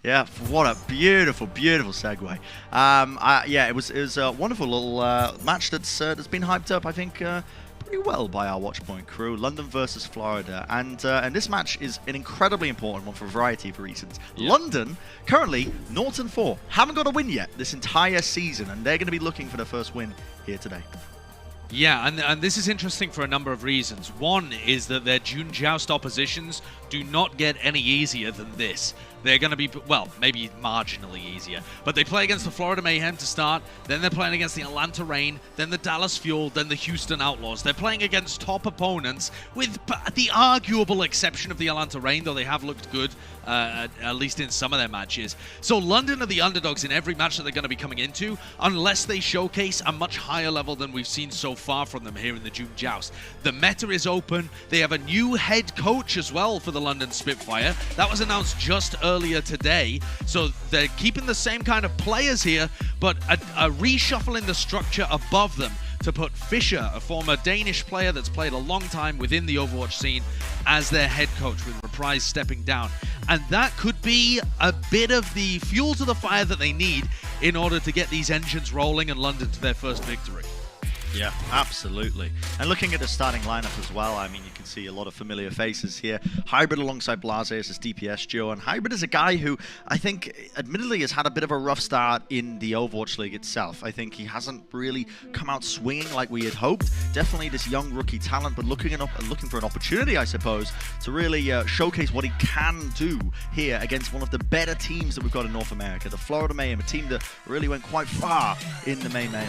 Yeah, what a beautiful, beautiful segue. Yeah, it was a wonderful little match that's been hyped up, I think, pretty well by our Watchpoint crew. London versus Florida, and this match is an incredibly important one for a variety of reasons. Yeah. London currently 0-4, haven't got a win yet this entire season, and they're going to be looking for their first win here today. Yeah, and this is interesting for a number of reasons. One is that their June Joust oppositions do not get any easier than this. They're going to be, well, maybe marginally easier. But they play against the Florida Mayhem to start, then they're playing against the Atlanta Reign, then the Dallas Fuel, then the Houston Outlaws. They're playing against top opponents, with the arguable exception of the Atlanta Reign, though they have looked good, at least in some of their matches. So London are the underdogs in every match that they're going to be coming into, unless they showcase a much higher level than we've seen so far from them here in the June Joust. The meta is open. They have a new head coach as well for the London Spitfire. That was announced just earlier today. So they're keeping the same kind of players here, but a reshuffle in the structure above them to put Fischer, a former Danish player that's played a long time within the Overwatch scene, as their head coach, with Reprise stepping down. And that could be a bit of the fuel to the fire that they need in order to get these engines rolling and London to their first victory. Yeah, absolutely. And looking at the starting lineup as well, I mean, you can see a lot of familiar faces here. Hybrid alongside Blase as his DPS duo, and Hybrid is a guy who I think, admittedly, has had a bit of a rough start in the Overwatch League itself. I think he hasn't really come out swinging like we had hoped. Definitely this young rookie talent, but looking for an opportunity, I suppose, to really showcase what he can do here against one of the better teams that we've got in North America, the Florida Mayhem, a team that really went quite far in the main melee.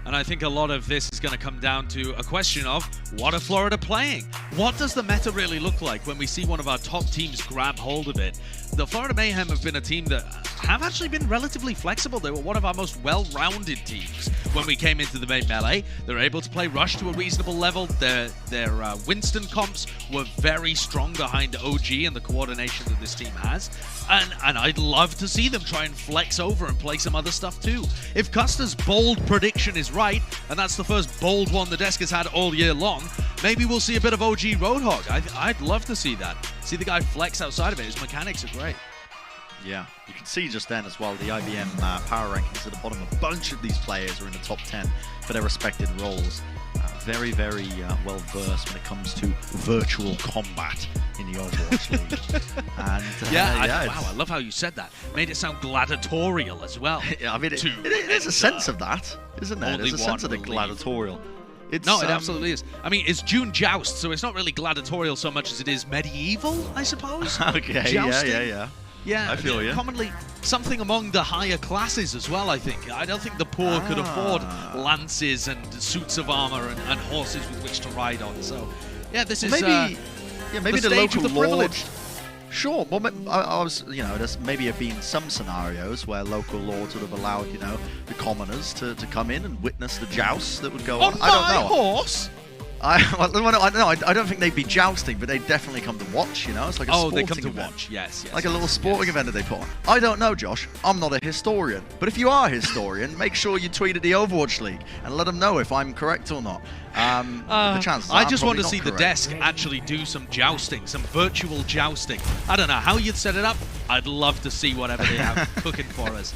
And I think a lot of this is going to come down to a question of, what are Florida playing? What does the meta really look like when we see one of our top teams grab hold of it? The Florida Mayhem have been a team that have actually been relatively flexible. They were one of our most well-rounded teams when we came into the main melee. They were able to play Rush to a reasonable level. Their Winston comps were very strong behind OG and the coordination that this team has. And I'd love to see them try and flex over and play some other stuff too. If Custer's bold prediction is right, and that's the first bold one the desk has had all year long, maybe we'll see a bit of OG Roadhog. I'd love to see that. See the guy flex outside of it. His mechanics are great. Yeah, you can see just then as well the IBM power rankings at the bottom. A bunch of these players are in the top 10 for their respected roles. Very, very well versed when it comes to virtual combat in the Overwatch League. And, wow, I love how you said that. Made it sound gladiatorial as well. Yeah, I mean, there's a sense of that, isn't there? There's a sense of the gladiatorial. No, it absolutely is. I mean, it's June Joust, so it's not really gladiatorial so much as it is medieval, I suppose. Okay, Jousting. Yeah, I feel you. Commonly something among the higher classes as well, I think. I don't think the poor could afford lances and suits of armor and horses with which to ride on. So, yeah, this is maybe the local the lord. Sure. Well, I was, there's maybe have been some scenarios where local lords would have allowed, the commoners to come in and witness the jousts that would go on. I don't know. Horse? I don't think they'd be jousting, but they'd definitely come to watch, It's like a sporting they come to event. watch, yes. Like a little sporting event that they put on. I don't know, Josh. I'm not a historian. But if you are a historian, make sure you tweet at the Overwatch League and let them know if I'm correct or not. The chances I just want to see correct. the desk actually do some jousting, some virtual jousting. I don't know how you'd set it up. I'd love to see whatever they have cooking for us.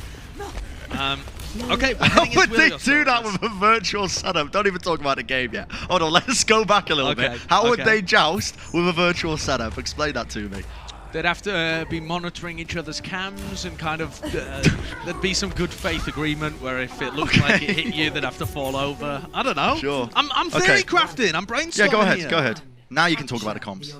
Okay, how would they do that with a virtual setup? Don't even talk about the game yet. Hold on, let's go back a little bit. How would they joust with a virtual setup? Explain that to me. They'd have to be monitoring each other's cams and kind of, there'd be some good faith agreement where if it looked like it hit you, they'd have to fall over. I don't know. Sure. I'm theory crafting. I'm brainstorming. Yeah, go ahead. Now you can talk about the comps.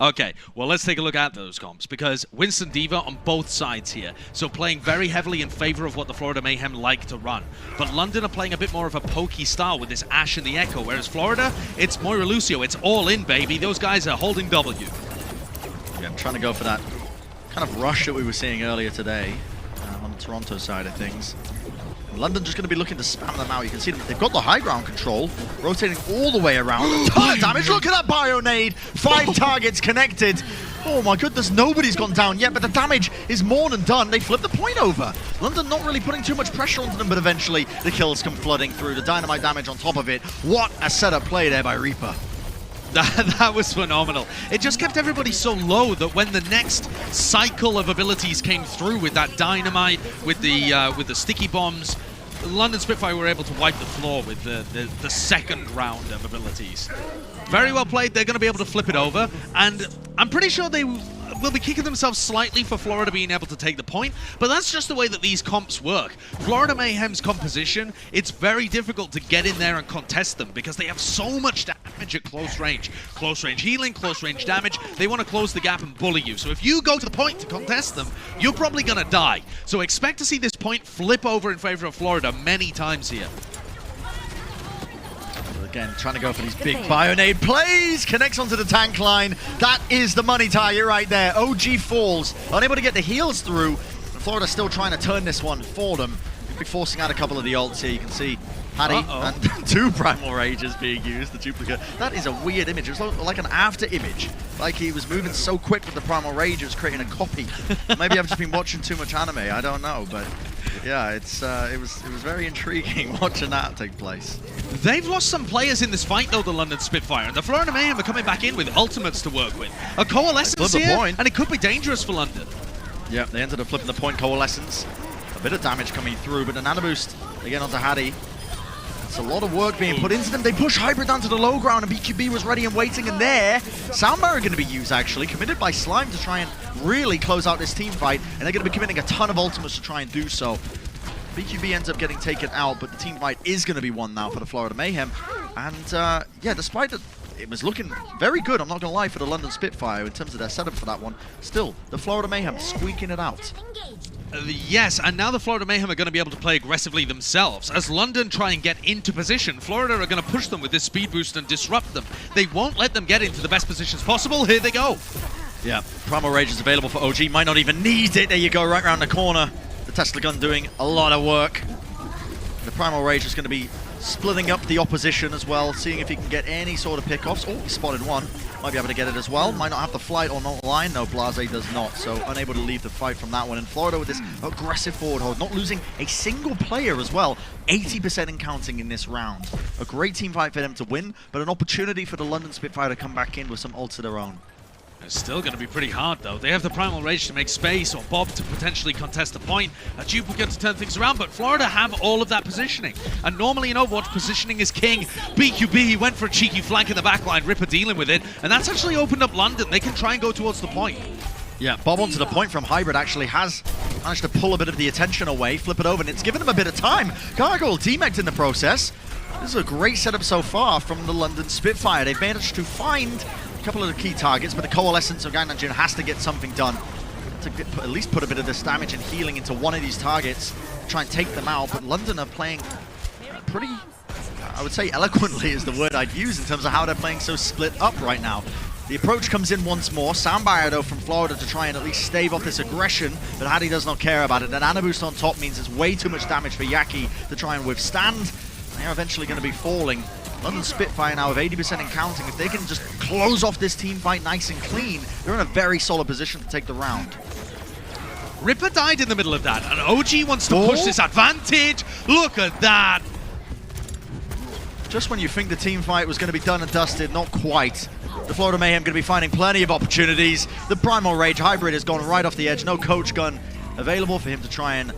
Okay, well, let's take a look at those comps, because Winston D.Va on both sides here, so playing very heavily in favor of what the Florida Mayhem like to run. But London are playing a bit more of a pokey style with this Ashe and the Echo, whereas Florida, it's Moira Lucio. It's all in, baby. Those guys are holding W. Yeah, I'm trying to go for that kind of rush that we were seeing earlier today on the Toronto side of things. London just going to be looking to spam them out. You can see them, they've got the high ground control, rotating all the way around. A ton of damage. Look at that bio nade. 5 targets connected. Oh my goodness, nobody's gone down yet, but the damage is more than done. They flip the point over. London not really putting too much pressure onto them, but eventually the kills come flooding through. The dynamite damage on top of it. What a setup play there by Reaper. That was phenomenal. It just kept everybody so low that when the next cycle of abilities came through with that dynamite, with the sticky bombs, London Spitfire were able to wipe the floor with the second round of abilities. Very well played. They're going to be able to flip it over, and I'm pretty sure they will be kicking themselves slightly for Florida being able to take the point, but that's just the way that these comps work. Florida Mayhem's composition, it's very difficult to get in there and contest them because they have so much damage at close range. Close range healing, close range damage. They want to close the gap and bully you. So if you go to the point to contest them, you're probably going to die. So expect to see this point flip over in favor of Florida many times here. Again, trying to go for these big Bionade plays. Connects onto the tank line. That is the money target right there. OG falls. Unable to get the heals through. Florida still trying to turn this one for them. Be forcing out a couple of the ults here. You can see Paddy and 2 Primal Rages being used, the duplicate. That is a weird image. It was like an after image. Like he was moving so quick with the Primal Rage, it was creating a copy. Maybe I've just been watching too much anime. I don't know, but yeah, it was very intriguing watching that take place. They've lost some players in this fight, though, the London Spitfire, and the Florida Mayhem are coming back in with ultimates to work with. A Coalescence here, and it could be dangerous for London. Yeah, they ended up flipping the point Coalescence. A bit of damage coming through, but a nano boost again onto Hattie. It's a lot of work being put into them. They push Hybrid down to the low ground, and BQB was ready and waiting, and there, Soundbar are going to be used, actually, committed by Slime to try and really close out this team fight, and they're going to be committing a ton of ultimates to try and do so. BQB ends up getting taken out, but the team fight is going to be won now for the Florida Mayhem. And yeah, despite that, it was looking very good, I'm not going to lie, for the London Spitfire in terms of their setup for that one. Still, the Florida Mayhem squeaking it out. Yes, and now the Florida Mayhem are going to be able to play aggressively themselves. As London try and get into position, Florida are going to push them with this speed boost and disrupt them. They won't let them get into the best positions possible. Here they go. Yeah, Primal Rage is available for OG. Might not even need it. There you go, right around the corner. The Tesla gun doing a lot of work. The Primal Rage is going to be splitting up the opposition as well, seeing if he can get any sort of pickoffs. Oh, he spotted one. Might be able to get it as well. Might not have the flight or not line. No, Blase does not. So unable to leave the fight from that one. And Florida with this aggressive forward hold, not losing a single player as well. 80% in counting in this round. A great team fight for them to win, but an opportunity for the London Spitfire to come back in with some ults of their own. It's still going to be pretty hard, though. They have the Primal Rage to make space, or Bob to potentially contest the point, a duplicate to turn things around, but Florida have all of that positioning. And normally in Overwatch, positioning is king. BQB went for a cheeky flank in the backline, Ripper dealing with it, and that's actually opened up London. They can try and go towards the point. Yeah, Bob onto the point from Hybrid actually has managed to pull a bit of the attention away, flip it over, and it's given them a bit of time. Gargoyle demec'd in the process. This is a great setup so far from the London Spitfire. They've managed to find a couple of the key targets, but the Coalescence of Gangnam has to get something done to at least put a bit of this damage and healing into one of these targets, try and take them out. But London are playing pretty, I would say eloquently is the word I'd use in terms of how they're playing so split up right now. The approach comes in once more. Soundbar though from Florida to try and at least stave off this aggression, but Hattie does not care about it. An Nano Boost on top means it's way too much damage for Yaki to try and withstand. They're eventually going to be falling. London Spitfire now with 80% in counting. If they can just close off this team fight nice and clean, they're in a very solid position to take the round. Ripper died in the middle of that, and OG wants to push this advantage. Look at that. Just when you think the team fight was going to be done and dusted, not quite. The Florida Mayhem going to be finding plenty of opportunities. The Primal Rage Hybrid has gone right off the edge. No coach gun available for him to try and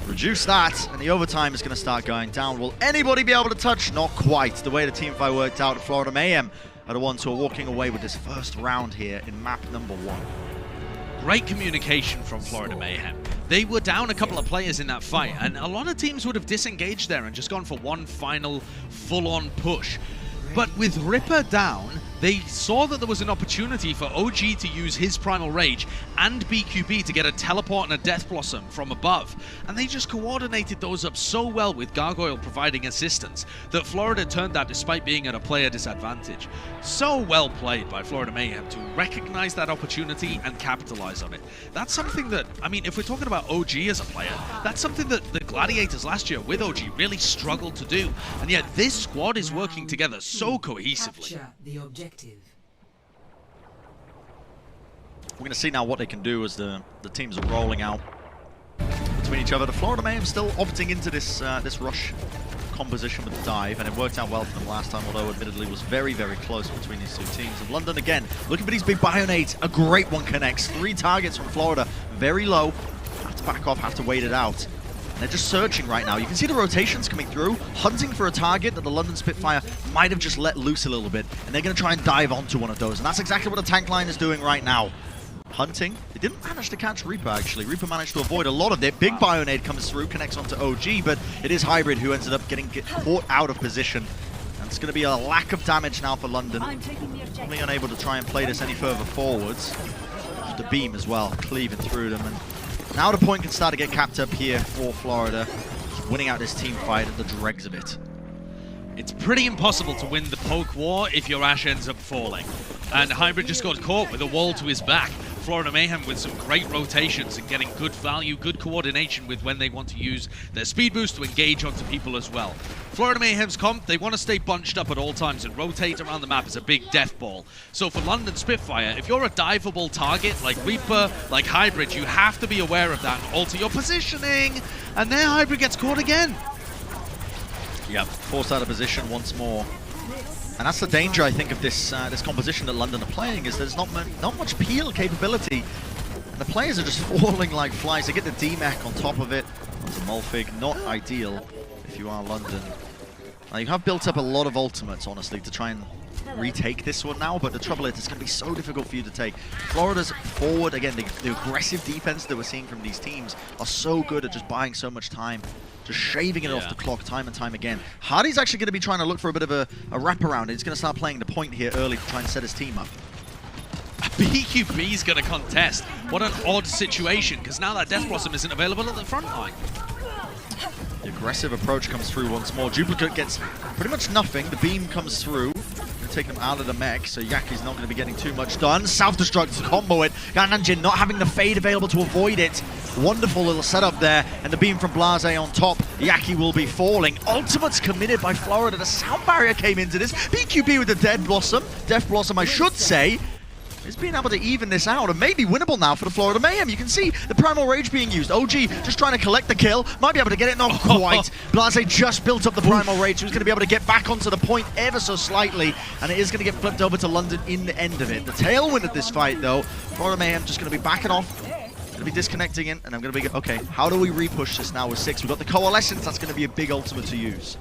reduce that, and the overtime is going to start going down. Will anybody be able to touch? Not quite. The way the team fight worked out, Florida Mayhem are the ones who are walking away with this first round here in map number 1. Great communication from Florida Mayhem. They were down a couple of players in that fight, and a lot of teams would have disengaged there and just gone for one final full-on push. But with Ripper down, they saw that there was an opportunity for OG to use his Primal Rage and BQB to get a teleport and a Death Blossom from above. And they just coordinated those up so well with Gargoyle providing assistance that Florida turned that despite being at a player disadvantage. So well played by Florida Mayhem to recognize that opportunity and capitalize on it. That's something that, I mean, if we're talking about OG as a player, that's something that the Gladiators last year with OG really struggled to do. And yet this squad is working together so cohesively. The objective. We're going to see now what they can do as the teams are rolling out between each other. The Florida Mayhem still opting into this this rush composition with the dive, and it worked out well for them last time, although admittedly was very, very close between these two teams. And London, again, looking for these big Bio-nades. A great one connects. 3 targets from Florida. Very low. Have to back off, have to wait it out. And they're just searching right now. You can see the rotations coming through, hunting for a target that the London Spitfire might have just let loose a little bit, and they're going to try and dive onto one of those. And that's exactly what the tank line is doing right now. Hunting. They didn't manage to catch Reaper, actually. Reaper managed to avoid a lot of it. Big Bio-nade comes through, connects onto OG, but it is Hybrid who ended up getting caught out of position. And it's going to be a lack of damage now for London. Probably unable to try and play this any further forwards. The beam as well, cleaving through them. And now the point can start to get capped up here for Florida. Winning out this team fight at the dregs of it. It's pretty impossible to win the poke war if your Ashe ends up falling. And Hybrid just got caught with a wall to his back. Florida Mayhem with some great rotations and getting good value, good coordination with when they want to use their speed boost to engage onto people as well. Florida Mayhem's comp, they want to stay bunched up at all times and rotate around the map as a big death ball. So for London Spitfire, if you're a diveable target like Reaper, like Hybrid, you have to be aware of that and alter your positioning. And there Hybrid gets caught again. Yep, forced out of position once more. And that's the danger, I think, of this this composition that London are playing, is there's not much peel capability. And the players are just falling like flies. They get the D-Mech on top of it. It's a Mulfig, not ideal if you are London. Now, you have built up a lot of ultimates, honestly, to try and retake this one now, but the trouble is it's going to be so difficult for you to take. Florida's forward, again, the aggressive defense that we're seeing from these teams are so good at just buying so much time. Just shaving it off the clock time and time again. Hardy's actually going to be trying to look for a bit of a wraparound. He's going to start playing the point here early to try and set his team up. BQB's going to contest. What an odd situation, because now that Death Blossom isn't available at the front line. The aggressive approach comes through once more. Duplicate gets pretty much nothing. The beam comes through. Take them out of the mech, so Yaki's not going to be getting too much done. Self-destruct to combo it. Gananjin not having the fade available to avoid it. Wonderful little setup there, and the beam from Blase on top. Yaki will be falling. Ultimate's committed by Florida. The sound barrier came into this. BQB with the Death Blossom, I should say. Is being able to even this out and maybe winnable now for the Florida Mayhem. You can see the Primal Rage being used. OG just trying to collect the kill. Might be able to get it, not quite. Blase just built up the Primal Rage. He was going to be able to get back onto the point ever so slightly, and it is going to get flipped over to London in the end of it. The tailwind of this fight, though, Florida Mayhem just going to be backing off. Going to be disconnecting in, and I'm going to be, okay, how do we repush this now with 6? We've got the Coalescence. That's going to be a big ultimate to use.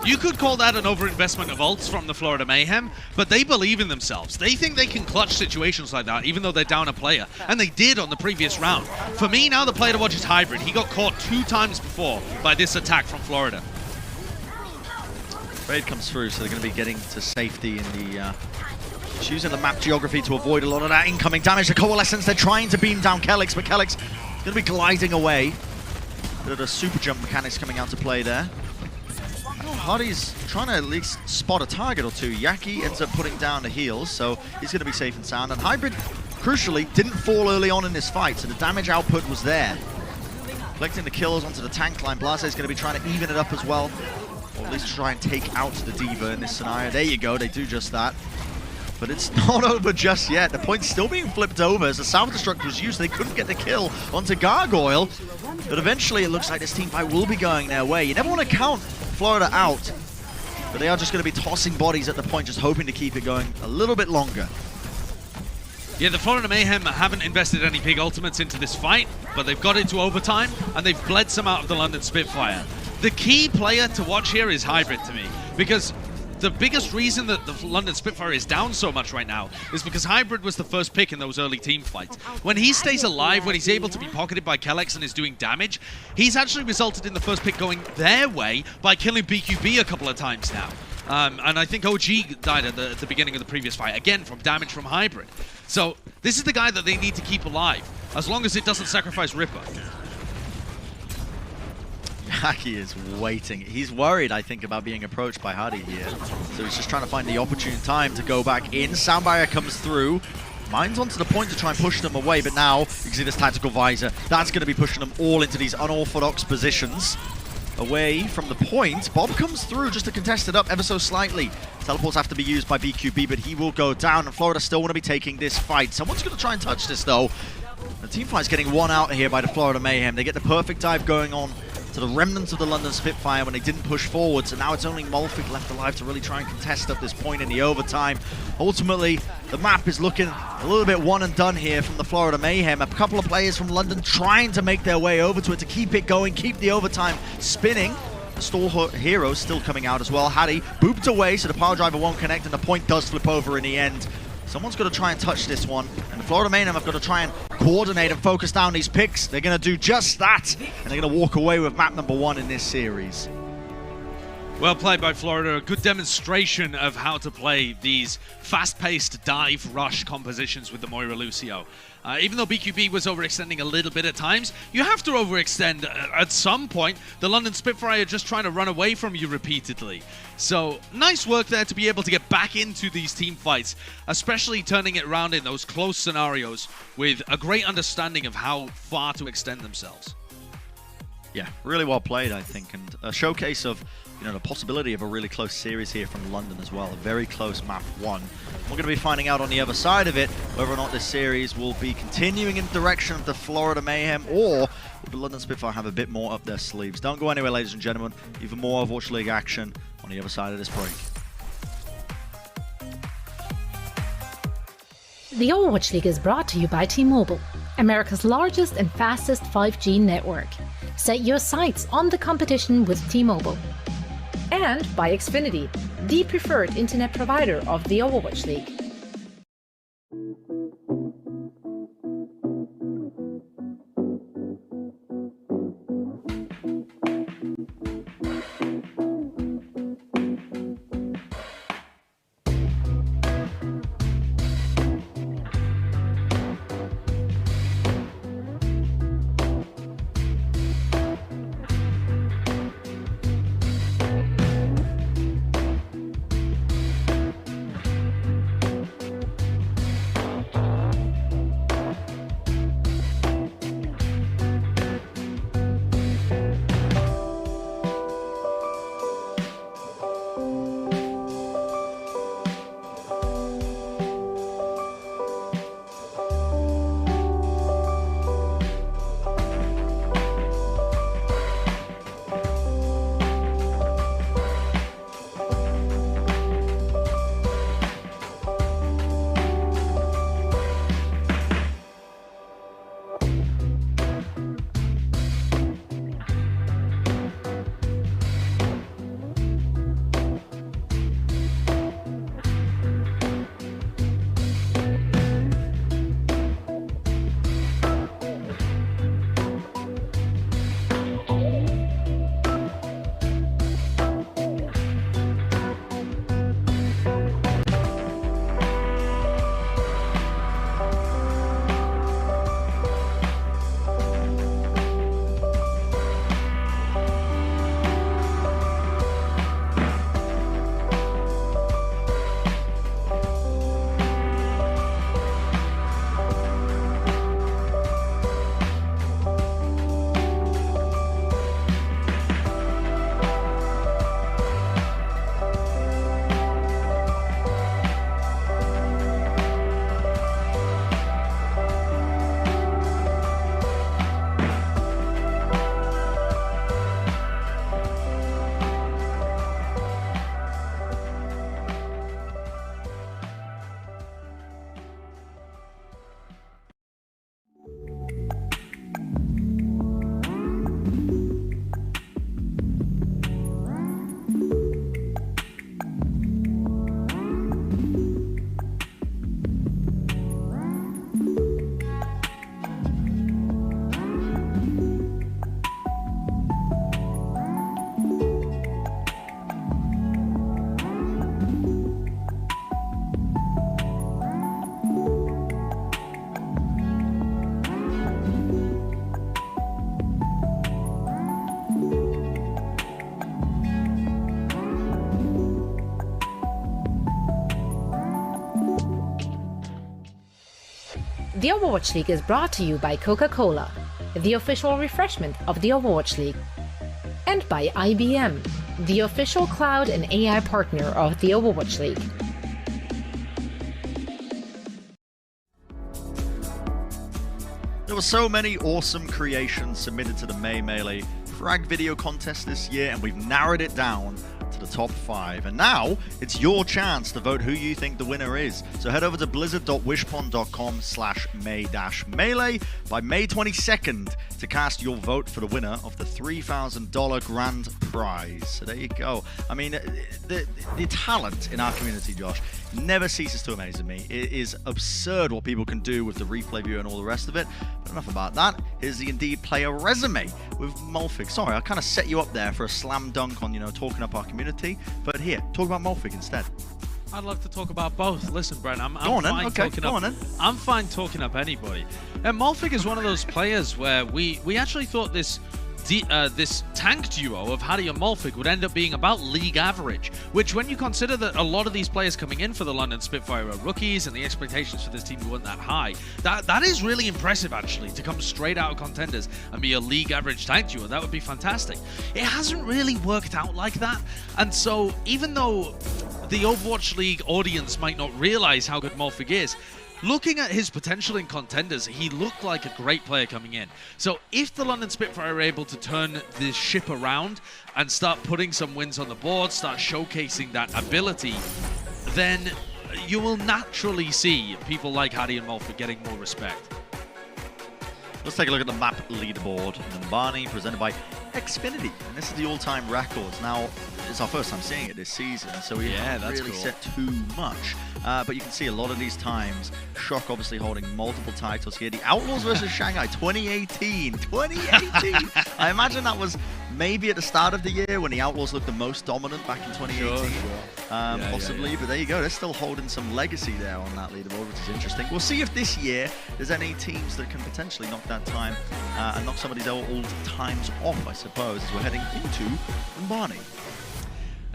You could call that an overinvestment of ults from the Florida Mayhem, but they believe in themselves. They think they can clutch situations like that, even though they're down a player. And they did on the previous round. For me, now the player to watch is Hybrid. He got caught 2 times before by this attack from Florida. Raid comes through, so they're going to be getting to safety in the... choosing the map geography to avoid a lot of that incoming damage. The Coalescence, they're trying to beam down Kelix, but Kelix is going to be gliding away. Bit of the super jump mechanics coming out to play there. Hardy's trying to at least spot a target or two. Yaki ends up putting down the heals, so he's going to be safe and sound. And Hybrid, crucially, didn't fall early on in this fight, so the damage output was there. Collecting the kills onto the tank line. Blase is going to be trying to even it up as well, or at least try and take out the D.Va in this scenario. There you go, they do just that. But it's not over just yet. The point's still being flipped over as the self-destruct was used. They couldn't get the kill onto Gargoyle, but eventually it looks like this team fight will be going their way. You never want to count Florida out, but they are just going to be tossing bodies at the point, just hoping to keep it going a little bit longer. Yeah, the Florida Mayhem haven't invested any big ultimates into this fight, but they've got into overtime, and they've bled some out of the London Spitfire. The key player to watch here is Hybrid to me, because the biggest reason that the London Spitfire is down so much right now is because Hybrid was the first pick in those early team fights. When he stays alive, when he's able to be pocketed by Kelix and is doing damage, he's actually resulted in the first pick going their way by killing BQB a couple of times now. And I think OG died at the beginning of the previous fight, again from damage from Hybrid. So this is the guy that they need to keep alive, as long as it doesn't sacrifice Ripper. Yaki is waiting. He's worried, I think, about being approached by Hardy here. So he's just trying to find the opportune time to go back in. Sound barrier comes through. Mine's onto the point to try and push them away, but now you can see this tactical visor. That's going to be pushing them all into these unorthodox positions. Away from the point. Bob comes through just to contest it up ever so slightly. Teleports have to be used by BQB, but he will go down, and Florida still want to be taking this fight. Someone's going to try and touch this, though. The team fight's getting one out here by the Florida Mayhem. They get the perfect dive going on to the remnants of the London Spitfire when they didn't push forwards, and now it's only Molfig left alive to really try and contest up this point in the overtime. Ultimately, the map is looking a little bit one and done here from the Florida Mayhem. A couple of players from London trying to make their way over to it to keep it going, keep the overtime spinning. The stall hero still coming out as well. Hattie booped away, so the power driver won't connect, and the point does flip over in the end. Someone's got to try and touch this one, and the Florida Mayhem have got to try and coordinate and focus down these picks. They're going to do just that, and they're going to walk away with map number 1 in this series. Well played by Florida, a good demonstration of how to play these fast-paced dive rush compositions with the Moira Lucio. Even though BQB was overextending a little bit at times, you have to overextend at some point. The London Spitfire are just trying to run away from you repeatedly. So, nice work there to be able to get back into these team fights, especially turning it around in those close scenarios with a great understanding of how far to extend themselves. Yeah, really well played, I think, and a showcase of the possibility of a really close series here from London as well. A very close map 1. We're going to be finding out on the other side of it whether or not this series will be continuing in the direction of the Florida Mayhem, or will the London Spitfire have a bit more up their sleeves. Don't go anywhere, ladies and gentlemen. Even more Overwatch League action on the other side of this break. The Overwatch League is brought to you by T-Mobile, America's largest and fastest 5G network. Set your sights on the competition with T-Mobile. And by Xfinity, the preferred internet provider of the Overwatch League. The Overwatch League is brought to you by Coca-Cola, the official refreshment of the Overwatch League, and by IBM, the official cloud and AI partner of the Overwatch League. There were so many awesome creations submitted to the May Melee frag video contest this year, and we've narrowed it down to the top 5. And now it's your chance to vote who you think the winner is. So head over to blizzard.wishpond.com/May-Melee by May 22nd to cast your vote for the winner of the $3,000 grand prize. So there you go. I mean, the talent in our community, Josh, never ceases to amaze me. It is absurd what people can do with the replay view and all the rest of it. But enough about that. Here's the Indeed player resume with Molfig. Sorry, I kind of set you up there for a slam dunk on, talking up our community. But here, talk about Molfig instead. I'd love to talk about both. Listen, Brent, I'm fine talking up anybody. And Molfig is one of those players where we actually thought this tank duo of Hattie and Molfig would end up being about league average, which when you consider that a lot of these players coming in for the London Spitfire are rookies and the expectations for this team weren't that high, that is really impressive actually, to come straight out of contenders and be a league average tank duo. That would be fantastic. It hasn't really worked out like that, and so even though the Overwatch League audience might not realize how good Molfig is, looking at his potential in contenders, he looked like a great player coming in. So if the London Spitfire are able to turn this ship around and start putting some wins on the board, start showcasing that ability, then you will naturally see people like Hattie and Molfig getting more respect. Let's take a look at the map leaderboard. Numbani, presented by Xfinity. And this is the all-time records. Now, it's our first time seeing it this season, so we haven't really set too much. But you can see a lot of these times, Shock obviously holding multiple titles here. The Outlaws versus Shanghai, 2018. 2018! I imagine that was maybe at the start of the year when the Outlaws looked the most dominant back in 2018. Possibly, but there you go. They're still holding some legacy there on that leaderboard, which is interesting. We'll see if this year there's any teams that can potentially knock that time and knock some of these old times off, I suppose, as we're heading into Numbani.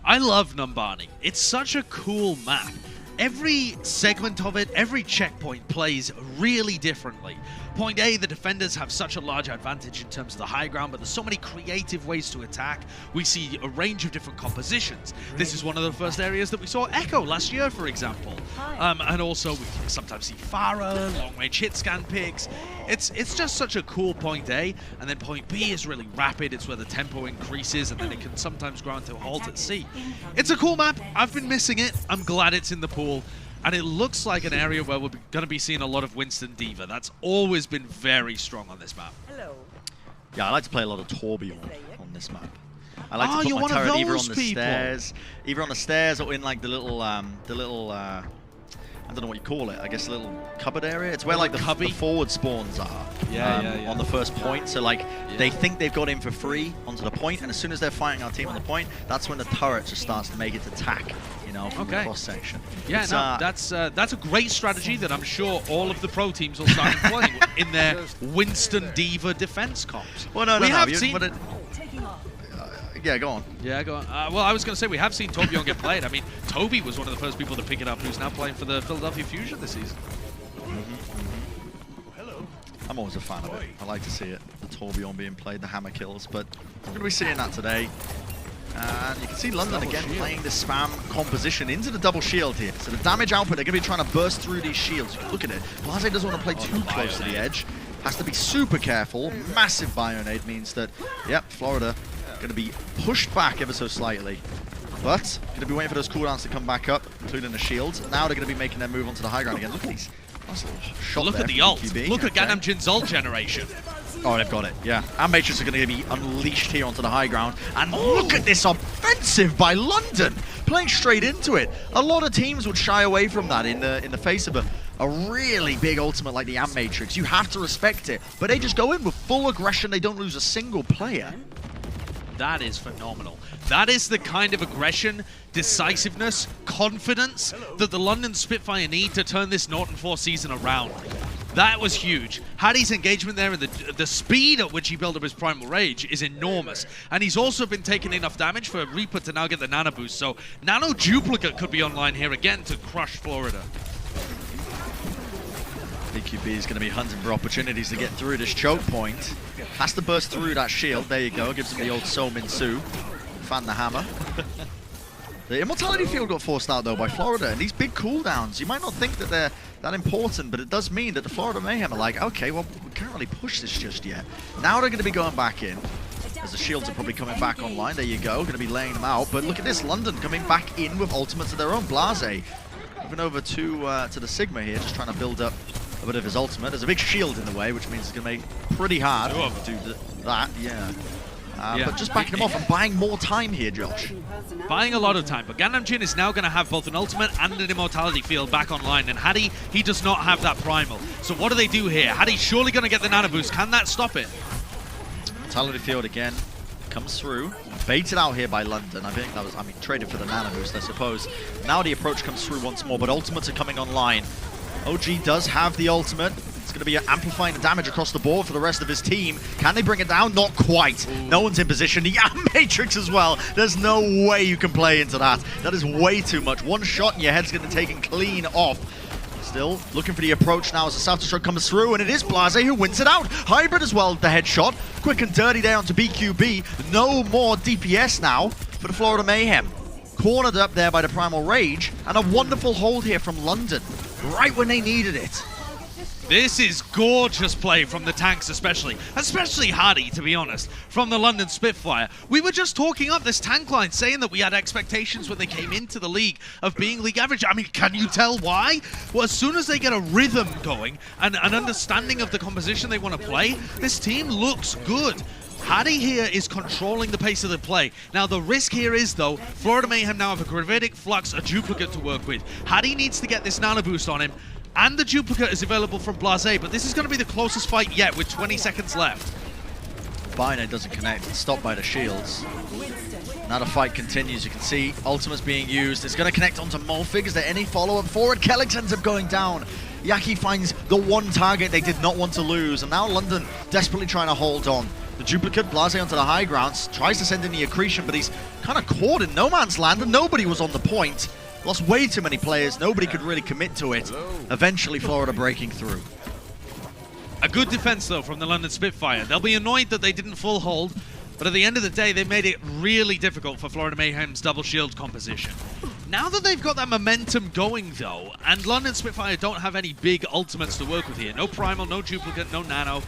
I love Numbani. It's such a cool map. Every segment of it, every checkpoint plays really differently. Point A, the defenders have such a large advantage in terms of the high ground, but there's so many creative ways to attack. We see a range of different compositions. This is one of the first areas that we saw Echo last year, for example. And also, we sometimes see Farah, long-range hit scan picks. It's just such a cool point A, and then point B is really rapid. It's where the tempo increases, and then it can sometimes ground to a halt at C. It's a cool map. I've been missing it. I'm glad it's in the pool. And it looks like an area where we're going to be seeing a lot of Winston D.Va. That's always been very strong on this map. Hello. Yeah, I like to play a lot of Torbjorn on this map. I like to put my turret either on the stairs, or in like the little I don't know what you call it. I guess a little cupboard area. It's where like the forward spawns are. On the first point. So like they think they've got in for free onto the point, and as soon as they're fighting our team on the point, that's when the turret just starts to make its attack. From the cross section. Yeah, that's a great strategy that I'm sure all of the pro teams will start employing in their Winston D.Va defense comps. Well, no. Yeah, go on. Yeah, go on. Well, I was going to say, we have seen Torbjorn get played. I mean, Toby was one of the first people to pick it up, who's now playing for the Philadelphia Fusion this season. I'm always a fan of it. I like to see it, the Torbjorn being played, the hammer kills, but we're going to be seeing that today. And you can see London again playing the spam composition into the double shield here. So the damage output, they're going to be trying to burst through these shields. Look at it. Blase doesn't want to play too close to the edge. Has to be super careful. Massive Bionade means that, Florida going to be pushed back ever so slightly. But going to be waiting for those cooldowns to come back up, including the shields. Now they're going to be making their move onto the high ground again. Look at these. Nice little shot. Look at the ult. Look at Gangnam Jin's ult generation. Oh, they've got it, yeah. And Matrix are going to be unleashed here onto the high ground. And look at this offensive by London, playing straight into it. A lot of teams would shy away from that in the face of a really big ultimate like the Amp Matrix. You have to respect it. But they just go in with full aggression. They don't lose a single player. That is phenomenal. That is the kind of aggression, decisiveness, confidence that the London Spitfire need to turn this Norton 4 season around. That was huge. Hattie's engagement there and the speed at which he built up his Primal Rage is enormous. And he's also been taking enough damage for Reaper to now get the Nano Boost. So Nano Duplicate could be online here again to crush Florida. BQB is going to be hunting for opportunities to get through this choke point. Has to burst through that shield. There you go. Gives him the old So Min Soo. Fan the hammer. The Immortality Field got forced out, though, by Florida. And these big cooldowns, you might not think that they're that important, but it does mean that the Florida Mayhem are like, okay, well, we can't really push this just yet. Now they're going to be going back in. as the shields are probably coming back online. There you go, going to be laying them out. But look at this, London coming back in with ultimates of their own. Blase moving over to the Sigma here, just trying to build up a bit of his ultimate. There's a big shield in the way, which means it's going to make it pretty hard to do that. But just backing him off and buying more time here, Josh. Buying a lot of time, but Gangnam is now going to have both an ultimate and an immortality field back online, and Hadi, he does not have that primal. So what do they do here? Hadi's surely going to get the nano boost. Can that stop it? Mortality field again comes through, baited out here by London. I think that was, traded for the nano boost, I suppose. Now the approach comes through once more, but ultimates are coming online. OG does have the ultimate. It's going to be amplifying the damage across the board for the rest of his team. Can they bring it down? Not quite. Ooh. No one's in position. The Matrix as well. There's no way you can play into that. That is way too much. One shot and your head's going to take it clean off. Still looking for the approach now as the Self-Destruct comes through, and it is Blase who wins it out. Hybrid as well, the headshot. Quick and dirty there onto BQB. No more DPS now for the Florida Mayhem. Cornered up there by the Primal Rage, and a wonderful hold here from London, right when they needed it. This is gorgeous play from the tanks especially Hadi, to be honest, from the London Spitfire. We were just talking up this tank line, saying that we had expectations when they came into the league of being league average. I mean, can you tell why? Well, as soon as they get a rhythm going and an understanding of the composition they want to play, this team looks good. Hadi here is controlling the pace of the play. Now, the risk here is, though, Florida Mayhem now have a Gravitic Flux, a duplicate to work with. Hadi needs to get this nano boost on him, and the duplicate is available from Blase, but this is going to be the closest fight yet with 20 seconds left. Bino doesn't connect, it's stopped by the shields. Now the fight continues, you can see ultimates being used. It's going to connect onto Molfig. Is there any follow-up forward? Kellex ends up going down. Yaki finds the one target they did not want to lose, and now London desperately trying to hold on. The duplicate, Blase onto the high grounds, tries to send in the accretion, but he's kind of caught in no man's land, and nobody was on the point. Lost way too many players, nobody could really commit to it. Eventually Florida breaking through. A good defense, though, from the London Spitfire. They'll be annoyed that they didn't full hold, but at the end of the day, they made it really difficult for Florida Mayhem's double shield composition. Now that they've got that momentum going, though, and London Spitfire don't have any big ultimates to work with here, no primal, no duplicate, no nano,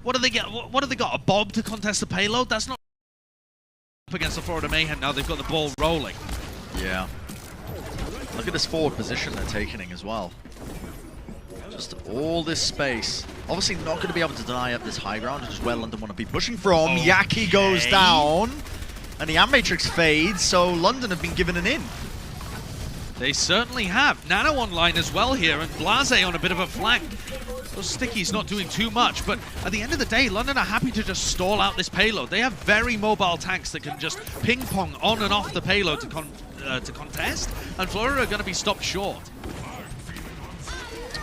what do they get? What do they got? A Bob to contest the payload? That's not up against the Florida Mayhem now. They've got the ball rolling. Yeah. Look at this forward position they're taking as well. Just all this space. Obviously not going to be able to deny up this high ground, which is where London want to be pushing from. Okay. Yaki goes down, and the Matrix fades, so London have been given an in. They certainly have. Nano online as well here, and Blase on a bit of a flank. Those stickies not doing too much, but at the end of the day, London are happy to just stall out this payload. They have very mobile tanks that can just ping-pong on and off the payload to contest, and Florida are going to be stopped short.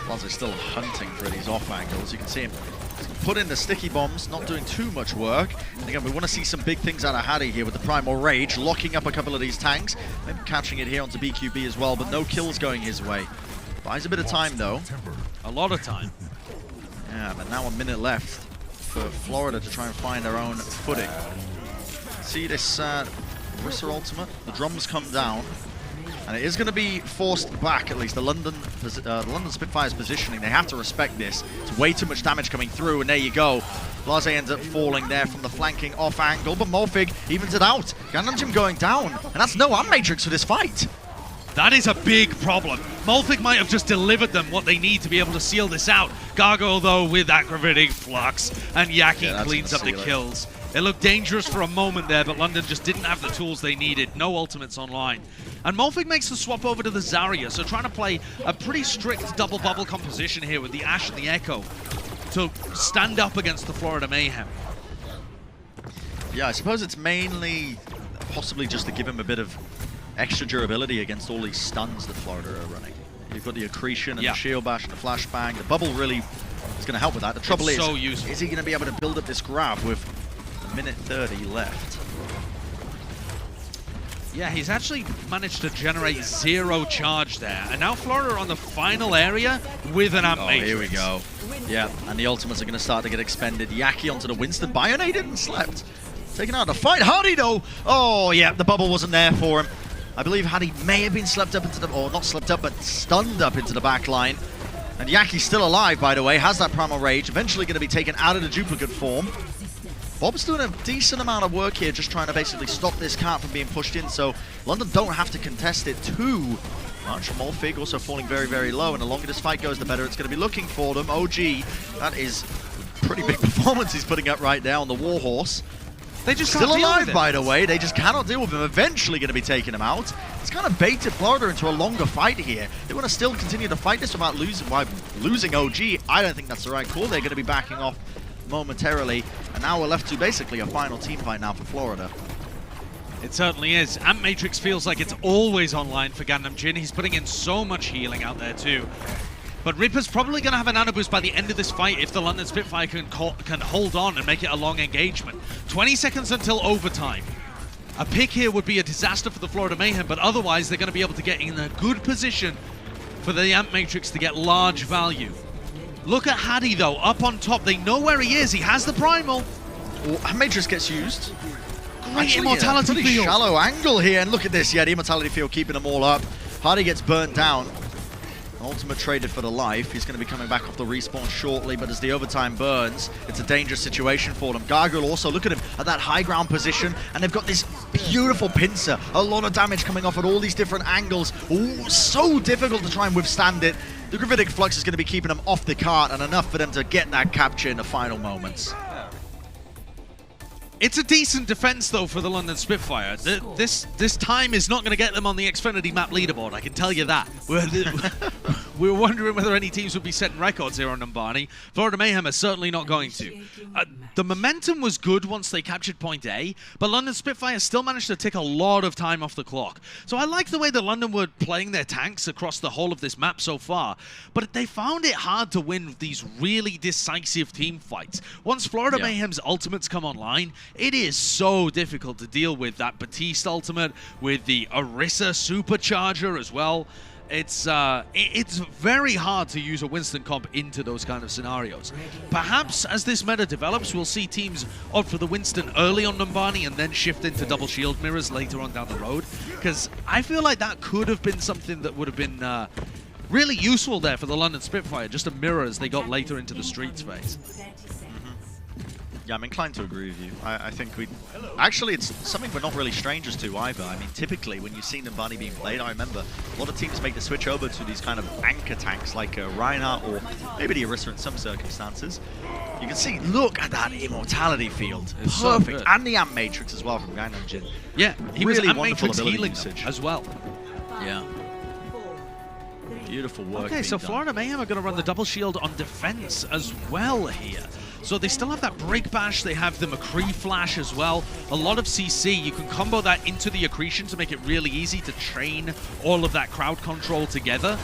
Blase still hunting for these off angles. You can see him put in the sticky bombs, not doing too much work. And again, we want to see some big things out of Hadi here with the Primal Rage, locking up a couple of these tanks, maybe catching it here onto BQB as well, but no kills going his way. Buys a bit of time, though. A lot of time. Yeah, but now a minute left for Florida to try and find their own footing. See this Orisa ultimate? The drums come down, and it is going to be forced back, at least the London Spitfire's positioning. They have to respect this. It's way too much damage coming through, and there you go. Blase ends up falling there from the flanking off angle, but Molfig evens it out. Gangnam going down, and that's no Matrix for this fight. That is a big problem. Molfig might have just delivered them what they need to be able to seal this out. Gargoyle, though, with that Gravitic Flux, and Yaki cleans up the kills. It looked dangerous for a moment there, but London just didn't have the tools they needed. No ultimates online. And Molfig makes the swap over to the Zarya, so trying to play a pretty strict double bubble composition here with the Ash and the Echo to stand up against the Florida Mayhem. Yeah, I suppose it's mainly possibly just to give him a bit of extra durability against all these stuns that Florida are running. You've got the accretion and the shield bash and the flashbang. The bubble really is going to help with that. The trouble is he going to be able to build up this grab with a minute 30 left? Yeah, he's actually managed to generate 0 charge there. And now Florida are on the final area with an Matrix. Here we go. Yeah, and the ultimates are going to start to get expended. Yaki onto the Winston. Bionade didn't slept. Taking out the fight. Hadi, though. Oh, yeah, the bubble wasn't there for him. I believe Hadi may have been slept up into the, or not slept up, but stunned up into the back line. And Yaki's still alive, by the way, has that Primal Rage, eventually going to be taken out of the duplicate form. Bob's doing a decent amount of work here, just trying to basically stop this cart from being pushed in, so London don't have to contest it too much. Morphig also falling very, very low, and the longer this fight goes, the better it's going to be looking for them. OG, that is a pretty big performance he's putting up right now on the Warhorse. They just Still alive, by the way. They just cannot deal with him. Eventually going to be taking him out. It's kind of baited Florida into a longer fight here. They want to still continue to fight this without losing OG. I don't think that's the right call. They're going to be backing off momentarily. And now we're left to basically a final team fight now for Florida. It certainly is. Amp Matrix feels like it's always online for Gandam Jin. He's putting in so much healing out there too. But Reaper's probably going to have a nano boost by the end of this fight if the London Spitfire can hold on and make it a long engagement. 20 seconds until overtime. A pick here would be a disaster for the Florida Mayhem, but otherwise they're going to be able to get in a good position for the Amp Matrix to get large value. Look at Hadi though, up on top. They know where he is. He has the primal. Amp Matrix gets used. Great immortality pretty field. Shallow angle here, and look at this. Yeah, the immortality field keeping them all up. Hardy gets burnt down. Ultimate traded for the life. He's going to be coming back off the respawn shortly, but as the overtime burns, it's a dangerous situation for them. Gargoyle also, look at him at that high ground position, and they've got this beautiful pincer. A lot of damage coming off at all these different angles. Ooh, so difficult to try and withstand it. The Gravitic Flux is going to be keeping them off the cart, and enough for them to get that capture in the final moments. It's a decent defense, though, for the London Spitfire. This time is not going to get them on the Xfinity map leaderboard, I can tell you that. We were wondering whether any teams would be setting records here on Numbani. Florida Mayhem are certainly not going to. The momentum was good once they captured point A, but London Spitfire still managed to take a lot of time off the clock. So I like the way that London were playing their tanks across the whole of this map so far, but they found it hard to win these really decisive team fights. Once Florida Mayhem's ultimates come online, it is so difficult to deal with that Batiste ultimate, with the Orisa supercharger as well. It's very hard to use a Winston comp into those kind of scenarios. Perhaps as this meta develops, we'll see teams opt for the Winston early on Numbani and then shift into double shield mirrors later on down the road, because I feel like that could have been something that would have been really useful there for the London Spitfire, just a mirror as they got later into the streets phase. Yeah, I'm inclined to agree with you. I think we... Actually, it's something we're not really strangers to either. I mean, typically, when you've seen Numbani being played, I remember a lot of teams make the switch over to these kind of anchor tanks like Reinhardt or maybe the Orisa in some circumstances. You can see, look at that immortality field. It's perfect. So and the Amp Matrix as well from Gandam Jin. Yeah, he really was Amp wonderful Matrix ability healing usage as well. Yeah. Beautiful work. Okay, so done. Florida Mayhem are going to run the double shield on defense as well here. So they still have that Break Bash, they have the McCree Flash as well. A lot of CC, you can combo that into the Accretion to make it really easy to chain all of that crowd control together,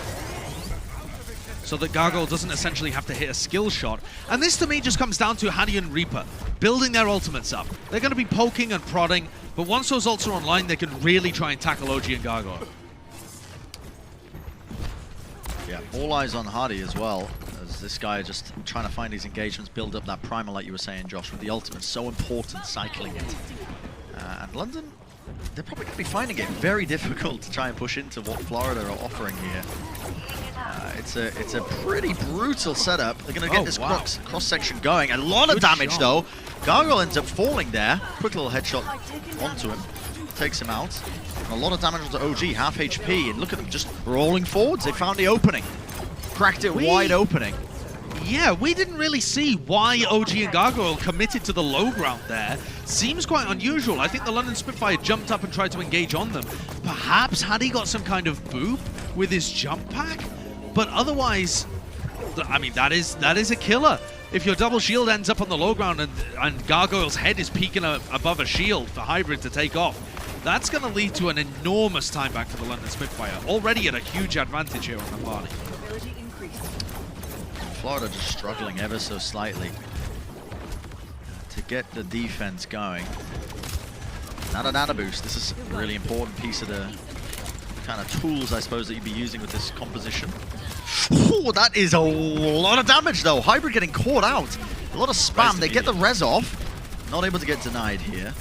so that Gargoyle doesn't essentially have to hit a skill shot. And this to me just comes down to Hadi and Reaper building their ultimates up. They're going to be poking and prodding, but once those ults are online, they can really try and tackle OG and Gargoyle. Yeah, all eyes on Hardy as well, as this guy just trying to find these engagements, build up that primal like you were saying, Josh, with the ultimate. So important, cycling it. And London, they're probably going to be finding it very difficult to try and push into what Florida are offering here. It's a pretty brutal setup. They're going to get this cross-section going. A lot of damage, though. Gargoyle ends up falling there. Quick little headshot onto him. Takes him out. And a lot of damage onto OG, half HP. And look at them just rolling forwards. They found the opening. Cracked it wide opening. Yeah, we didn't really see why OG and Gargoyle committed to the low ground there. Seems quite unusual. I think the London Spitfire jumped up and tried to engage on them. Perhaps had he got some kind of boop with his jump pack? But otherwise, I mean, that is a killer. If your double shield ends up on the low ground and Gargoyle's head is peeking above a shield for Hybrid to take off, that's going to lead to an enormous time back for the London Spitfire. Already at a huge advantage here on Numbani. Florida just struggling ever so slightly to get the defense going. Not a nano boost. This is a really important piece of the kind of tools, I suppose, that you'd be using with this composition. Oh, that is a lot of damage, though. Hybrid getting caught out. A lot of spam. They get the res off. Not able to get denied here.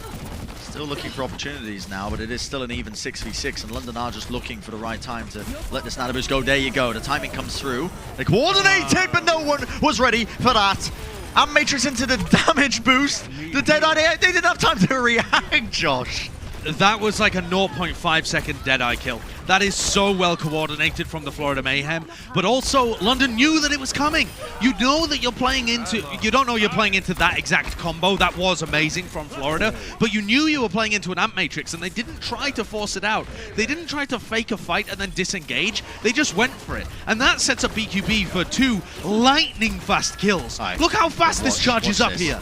Still looking for opportunities now, but it is still an even 6v6, and London are just looking for the right time to let this nano boost go. There you go. The timing comes through. They coordinated, but no one was ready for that. And Matrix into the damage boost. The Deadeye, they didn't have time to react, Josh. That was like a 0.5 second Deadeye kill. That is so well coordinated from the Florida Mayhem. But also, London knew that it was coming. You know that you're playing into... You don't know you're playing into that exact combo. That was amazing from Florida. But you knew you were playing into an Amp Matrix, and they didn't try to force it out. They didn't try to fake a fight and then disengage. They just went for it. And that sets up BQB for 2 lightning-fast kills. Right. Look how fast this charge is up here.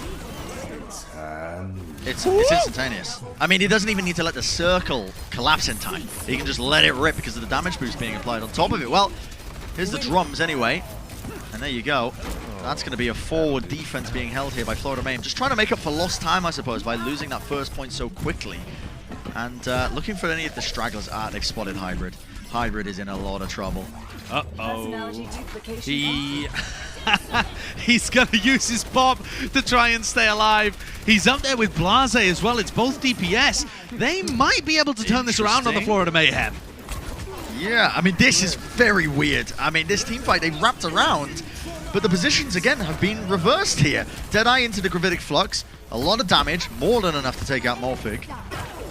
It's instantaneous. I mean, he doesn't even need to let the circle collapse in time. He can just let it rip because of the damage boost being applied on top of it. Well, here's the drums anyway. And there you go. That's going to be a forward defense being held here by Florida Mayhem. Just trying to make up for lost time, I suppose, by losing that first point so quickly. And looking for any of the stragglers. They've spotted Hybrid. Hybrid is in a lot of trouble. Uh-oh. He's going to use his pop to try and stay alive. He's up there with Blase as well. It's both DPS. They might be able to turn this around on the Florida Mayhem. Yeah, I mean, this is very weird. I mean, this team fight, they've wrapped around, but the positions, again, have been reversed here. Deadeye into the Gravitic Flux. A lot of damage, more than enough to take out Morphig.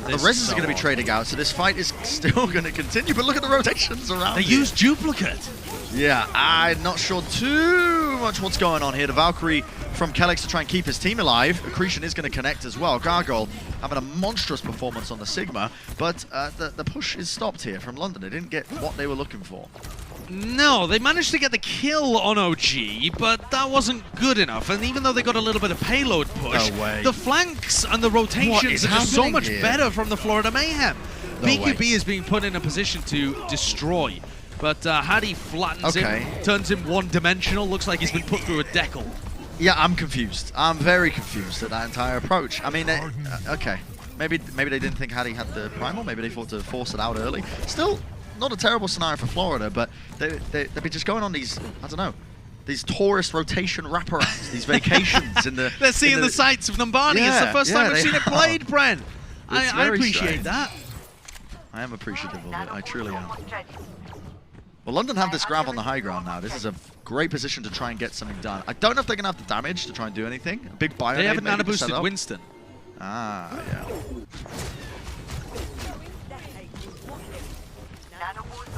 The res is going to be trading out, so this fight is still going to continue, but look at the rotations around. They use Duplicate. Yeah, I'm not sure too much what's going on here. The Valkyrie from Kellex to try and keep his team alive. Accretion is going to connect as well. Gargoyle having a monstrous performance on the Sigma, but the push is stopped here from London. They didn't get what they were looking for. No, they managed to get the kill on OG, but that wasn't good enough. And even though they got a little bit of payload push, the flanks and the rotations are just so much better from the Florida Mayhem. BQB is being put in a position to destroy. But Hadi flattens him, turns him one-dimensional, looks like he's been put through a decal. Yeah, I'm confused. I'm very confused at that entire approach. I mean, okay, maybe they didn't think Hadi had the primal, maybe they thought to force it out early. Still, not a terrible scenario for Florida, but they'd be just going on these, I don't know, these tourist rotation wraparounds, these vacations in the... They're seeing the sights of Numbani. Yeah, it's the first time we've seen it played, Bren. I appreciate strange. that. I am appreciative of it, I truly am. Well, London have this grab on the high ground now. This is a great position to try and get something done. I don't know if they're going to have the damage to try and do anything. A big bio. They haven't nano boosted Winston. Ah, yeah.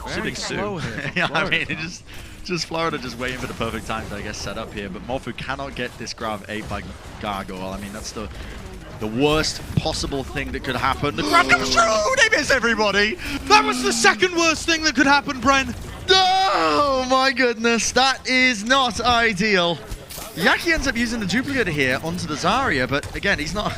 Very slow here. Yeah, I mean, it just Florida just waiting for the perfect time to, I guess, set up here. But Morphu cannot get this grab 8 by Gargoyle. I mean, that's the worst possible thing that could happen. The grab comes through! They miss everybody! That was the second worst thing that could happen, Bren. Oh my goodness, that is not ideal. Yaki ends up using the duplicate here onto the Zarya, but again, he's not...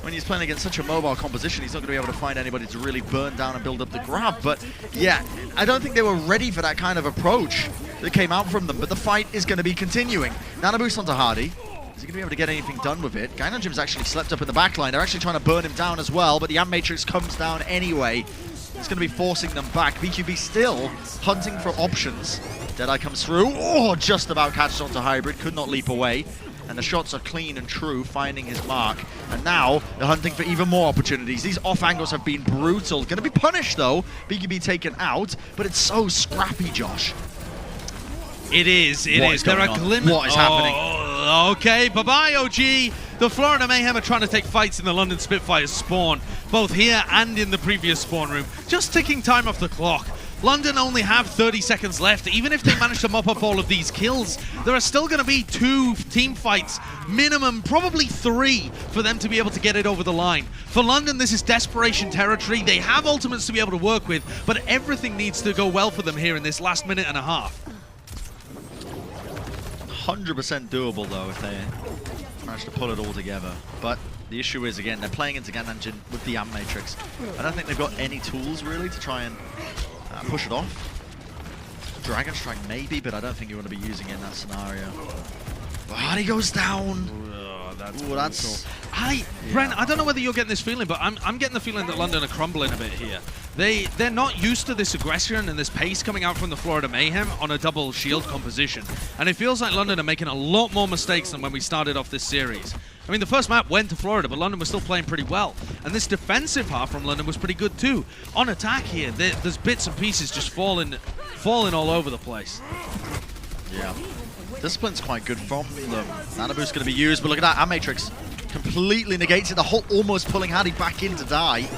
When he's playing against such a mobile composition, he's not going to be able to find anybody to really burn down and build up the grab. But yeah, I don't think they were ready for that kind of approach that came out from them. But the fight is going to be continuing. Nano boost onto Hardy. Is he going to be able to get anything done with it? Gainonjim's actually slept up in the backline. They're actually trying to burn him down as well, but the Amp Matrix comes down anyway. It's going to be forcing them back. BQB still hunting for options. Deadeye comes through. Oh, just about catches onto Hybrid. Could not leap away. And the shots are clean and true, finding his mark. And now they're hunting for even more opportunities. These off angles have been brutal. Going to be punished though. BQB taken out, but it's so scrappy, Josh. It is. It is. There are glimmers. What is happening? Okay, bye-bye, OG. The Florida Mayhem are trying to take fights in the London Spitfires spawn, both here and in the previous spawn room. Just ticking time off the clock. London only have 30 seconds left. Even if they manage to mop up all of these kills, there are still going to be 2 team fights, minimum, probably 3, for them to be able to get it over the line. For London, this is desperation territory. They have ultimates to be able to work with, but everything needs to go well for them here in this last minute and a half. 100% doable, though, if they manage to pull it all together. But the issue is, again, they're playing into Gainonjim with the Amp Matrix. I don't think they've got any tools, really, to try and push it off. Dragon Strike maybe, but I don't think you want to be using it in that scenario. But he goes down. That's Bren, I don't know whether you're getting this feeling, but I'm getting the feeling that London are crumbling a bit here. They're not used to this aggression and this pace coming out from the Florida Mayhem on a double shield composition. And it feels like London are making a lot more mistakes than when we started off this series. I mean, the first map went to Florida, but London was still playing pretty well. And this defensive half from London was pretty good too. On attack here, there's bits and pieces just falling all over the place. Yeah. Discipline's quite good from them. Nanabu's going to be used, but look at that. Matrix completely negates it. The Halt almost pulling Hardy back in to die.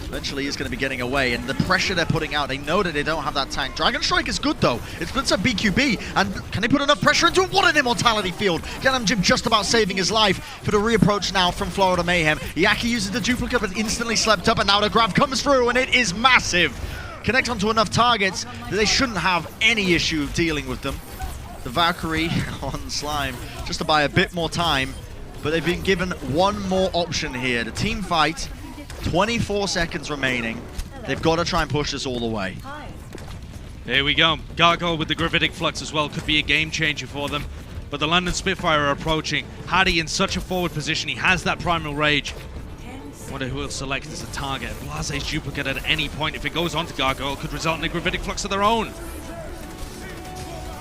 Eventually he's going to be getting away, and the pressure they're putting out, they know that they don't have that tank. Dragon Strike is good though. It splits up BQB, and can they put enough pressure into it? What an immortality field. Ganam Jim just about saving his life for the reapproach now from Florida Mayhem. Yaki uses the duplicate, but instantly slept up, and now the grab comes through, and it is massive. Connect onto enough targets that they shouldn't have any issue dealing with them. The Valkyrie on Slime, just to buy a bit more time, but they've been given one more option here. The team fight, 24 seconds remaining. They've got to try and push this all the way. Here we go. Gargoyle with the Gravitic Flux as well could be a game changer for them. But the London Spitfire are approaching. Hardy in such a forward position. He has that Primal Rage. Wonder who he'll select as a target. Blaze's duplicate at any point, if it goes on to Gargoyle, could result in a Gravitic Flux of their own.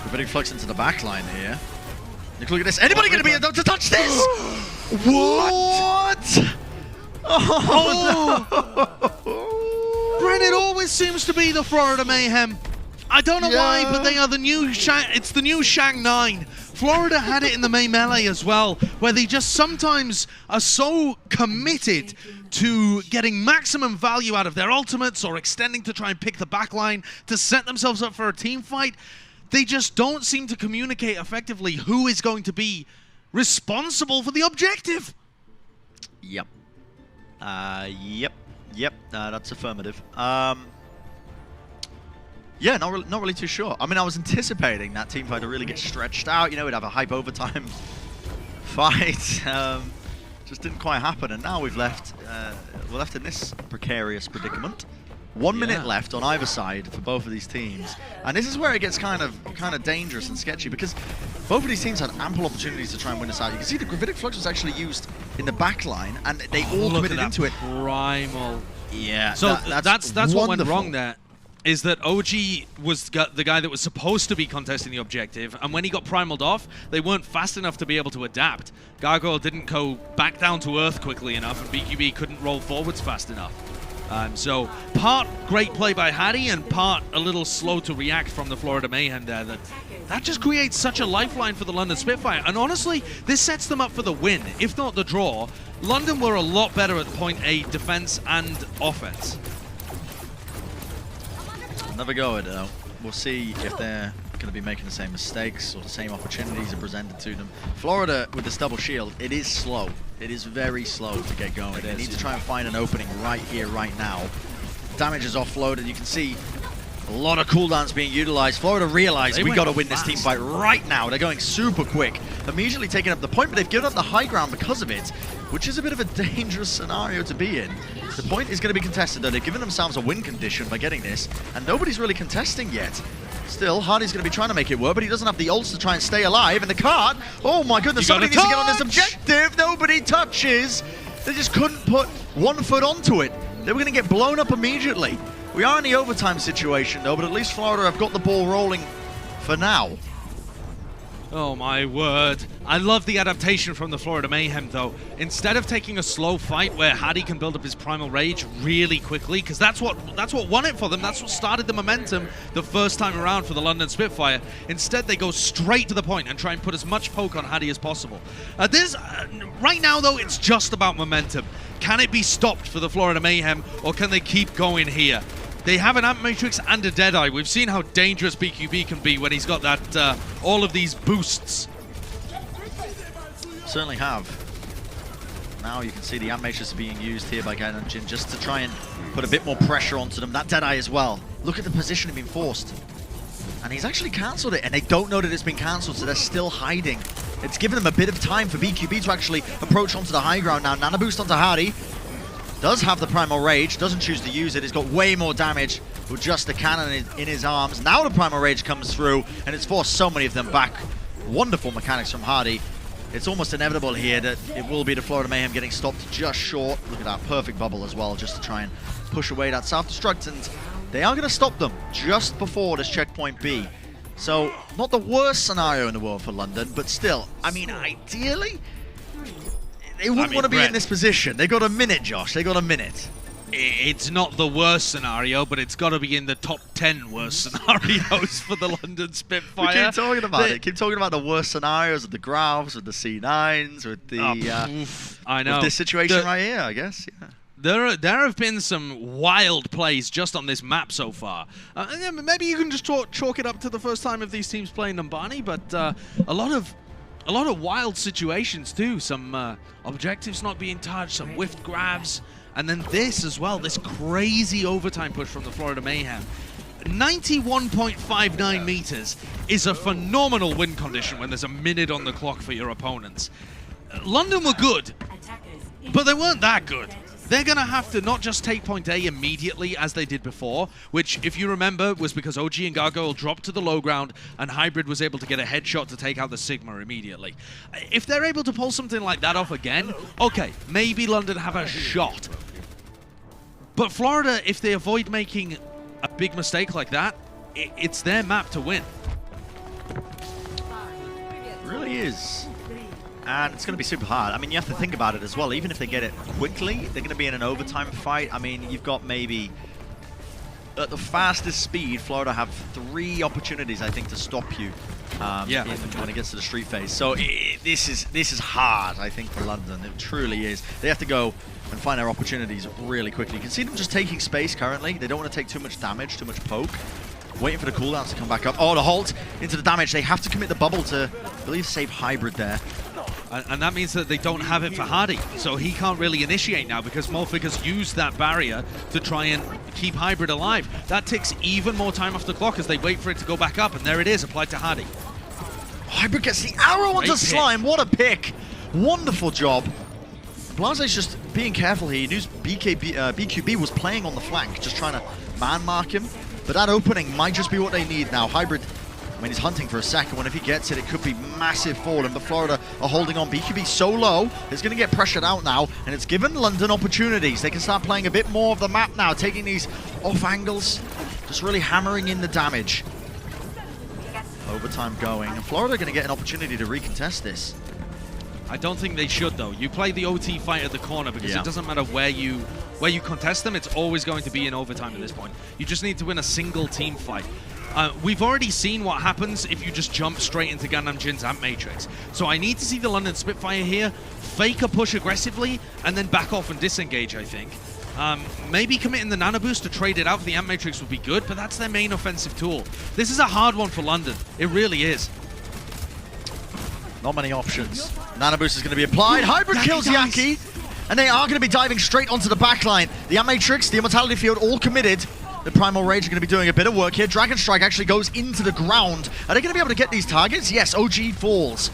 Gravitic Flux into the back line here. Look at this. Anybody going to be able to touch this? What? Oh, no. Brent, it always seems to be the Florida Mayhem. I don't know why, but they are the new it's the new Shang 9. Florida had it in the main melee as well, where they just sometimes are so committed to getting maximum value out of their ultimates or extending to try and pick the backline to set themselves up for a team fight. They just don't seem to communicate effectively who is going to be responsible for the objective. Yep. Yep. That's affirmative. Yeah, not really too sure. I mean, I was anticipating that team fight to really get stretched out. You know, we'd have a hype overtime fight. Just didn't quite happen, and now we're left in this precarious predicament. 1 minute left on either side for both of these teams, and this is where it gets kind of dangerous and sketchy, because both of these teams had ample opportunities to try and win this out. You can see the Gravitic Flux was actually used in the back line, and they all committed into it. Primal. Yeah. So that's what went wrong there. Is that OG was the guy that was supposed to be contesting the objective, and when he got primaled off, they weren't fast enough to be able to adapt. Gargoyle didn't go back down to earth quickly enough, and BQB couldn't roll forwards fast enough. So part great play by Hardy, and part a little slow to react from the Florida Mayhem there. That just creates such a lifeline for the London Spitfire, and honestly, this sets them up for the win, if not the draw. London were a lot better at point A defense and offense. Never go at it though. We'll see if they're going to be making the same mistakes or the same opportunities are presented to them. Florida with this double shield, it is slow. It is very slow to get going. They need to try and find an opening right here, right now. Damage is offloaded. You can see a lot of cooldowns being utilized. Florida realized we got to win this team fight right now. They're going super quick, immediately taking up the point, but they've given up the high ground because of it, which is a bit of a dangerous scenario to be in. The point is going to be contested, though. They've given themselves a win condition by getting this, and nobody's really contesting yet. Still, Hardy's going to be trying to make it work, but he doesn't have the ults to try and stay alive. And the card, oh my goodness, somebody needs to get on this objective. Nobody touches. They just couldn't put 1 foot onto it. They were going to get blown up immediately. We are in the overtime situation, though, but at least Florida have got the ball rolling for now. Oh my word. I love the adaptation from the Florida Mayhem though. Instead of taking a slow fight where Hardy can build up his Primal Rage really quickly, because that's what won it for them, that's what started the momentum the first time around for the London Spitfire. Instead they go straight to the point and try and put as much poke on Hardy as possible. Right now though, it's just about momentum. Can it be stopped for the Florida Mayhem, or can they keep going here? They have an Amp Matrix and a Deadeye. We've seen how dangerous BQB can be when he's got that all of these boosts. Certainly have. Now you can see the Amp Matrix being used here by Gaijin just to try and put a bit more pressure onto them. That Deadeye as well. Look at the position being forced. And he's actually cancelled it, and they don't know that it's been cancelled, so they're still hiding. It's given them a bit of time for BQB to actually approach onto the high ground now. Nano boost onto Hardy. Does have the Primal Rage, doesn't choose to use it. He's got way more damage with just the cannon in his arms. Now the Primal Rage comes through, and it's forced so many of them back. Wonderful mechanics from Hardy. It's almost inevitable here that it will be the Florida Mayhem getting stopped just short. Look at that perfect bubble as well, just to try and push away that self-destruct, and they are going to stop them just before this checkpoint B. So, not the worst scenario in the world for London, but still, I mean, ideally, they wouldn't want to be in this position. They got a minute, Josh. They got a minute. it's not the worst scenario, but it's got to be in the top 10 worst scenarios for the London Spitfire. We keep talking about it. Keep talking about the worst scenarios with the Grau's, with the C9s, with the I know. with this situation right here, I guess. Yeah. There have been some wild plays just on this map so far. Maybe you can just chalk it up to the first time of these teams playing Numbani, but a lot of wild situations too. Some objectives not being touched, some whiffed grabs, and then this as well. This crazy overtime push from the Florida Mayhem. 91.59 meters is a phenomenal win condition when there's a minute on the clock for your opponents. London were good, but they weren't that good. They're going to have to not just take point A immediately as they did before, which, if you remember, was because OG and Gargoyle dropped to the low ground and Hybrid was able to get a headshot to take out the Sigma immediately. If they're able to pull something like that off again, okay, maybe London have a shot. But Florida, if they avoid making a big mistake like that, it's their map to win. It really is. And it's going to be super hard. I mean, you have to think about it as well. Even if they get it quickly, they're going to be in an overtime fight. I mean, you've got maybe, at the fastest speed, Florida have 3 opportunities, I think, to stop you when it gets to the street phase. So this is hard, I think, for London. It truly is. They have to go and find their opportunities really quickly. You can see them just taking space currently. They don't want to take too much damage, too much poke. Waiting for the cooldowns to come back up. Oh, the halt into the damage. They have to commit the bubble to, I believe, save Hybrid there. And that means that they don't have it for Hardy, so he can't really initiate now because Morphicus used that barrier to try and keep Hybrid alive. That takes even more time off the clock as they wait for it to go back up, and there it is, applied to Hardy. Hybrid gets the arrow onto Slime. What a pick. Wonderful job. Blaze's just being careful here. He knew BQB was playing on the flank, just trying to man-mark him. But that opening might just be what they need now. Hybrid, I mean, he's hunting for a second one. If he gets it, it could be massive for them. But Florida are holding on. BQB so low, it's going to get pressured out now. And it's given London opportunities. They can start playing a bit more of the map now, taking these off angles, just really hammering in the damage. Overtime going. And Florida are going to get an opportunity to recontest this. I don't think they should, though. You play the OT fight at the corner because it doesn't matter where you contest them. It's always going to be in overtime at this point. You just need to win a single team fight. We've already seen what happens if you just jump straight into Gangnam Jin's Amp Matrix. So I need to see the London Spitfire here fake a push aggressively and then back off and disengage, I think. Maybe committing the Nano Boost to trade it out for the Amp Matrix would be good, but that's their main offensive tool. This is a hard one for London. It really is. Not many options. Nano Boost is going to be applied. Hybrid kills Yaki. And they are going to be diving straight onto the backline. The Amp Matrix, the Immortality Field, all committed. The Primal Rage are going to be doing a bit of work here. Dragon Strike actually goes into the ground. Are they going to be able to get these targets? Yes, OG falls.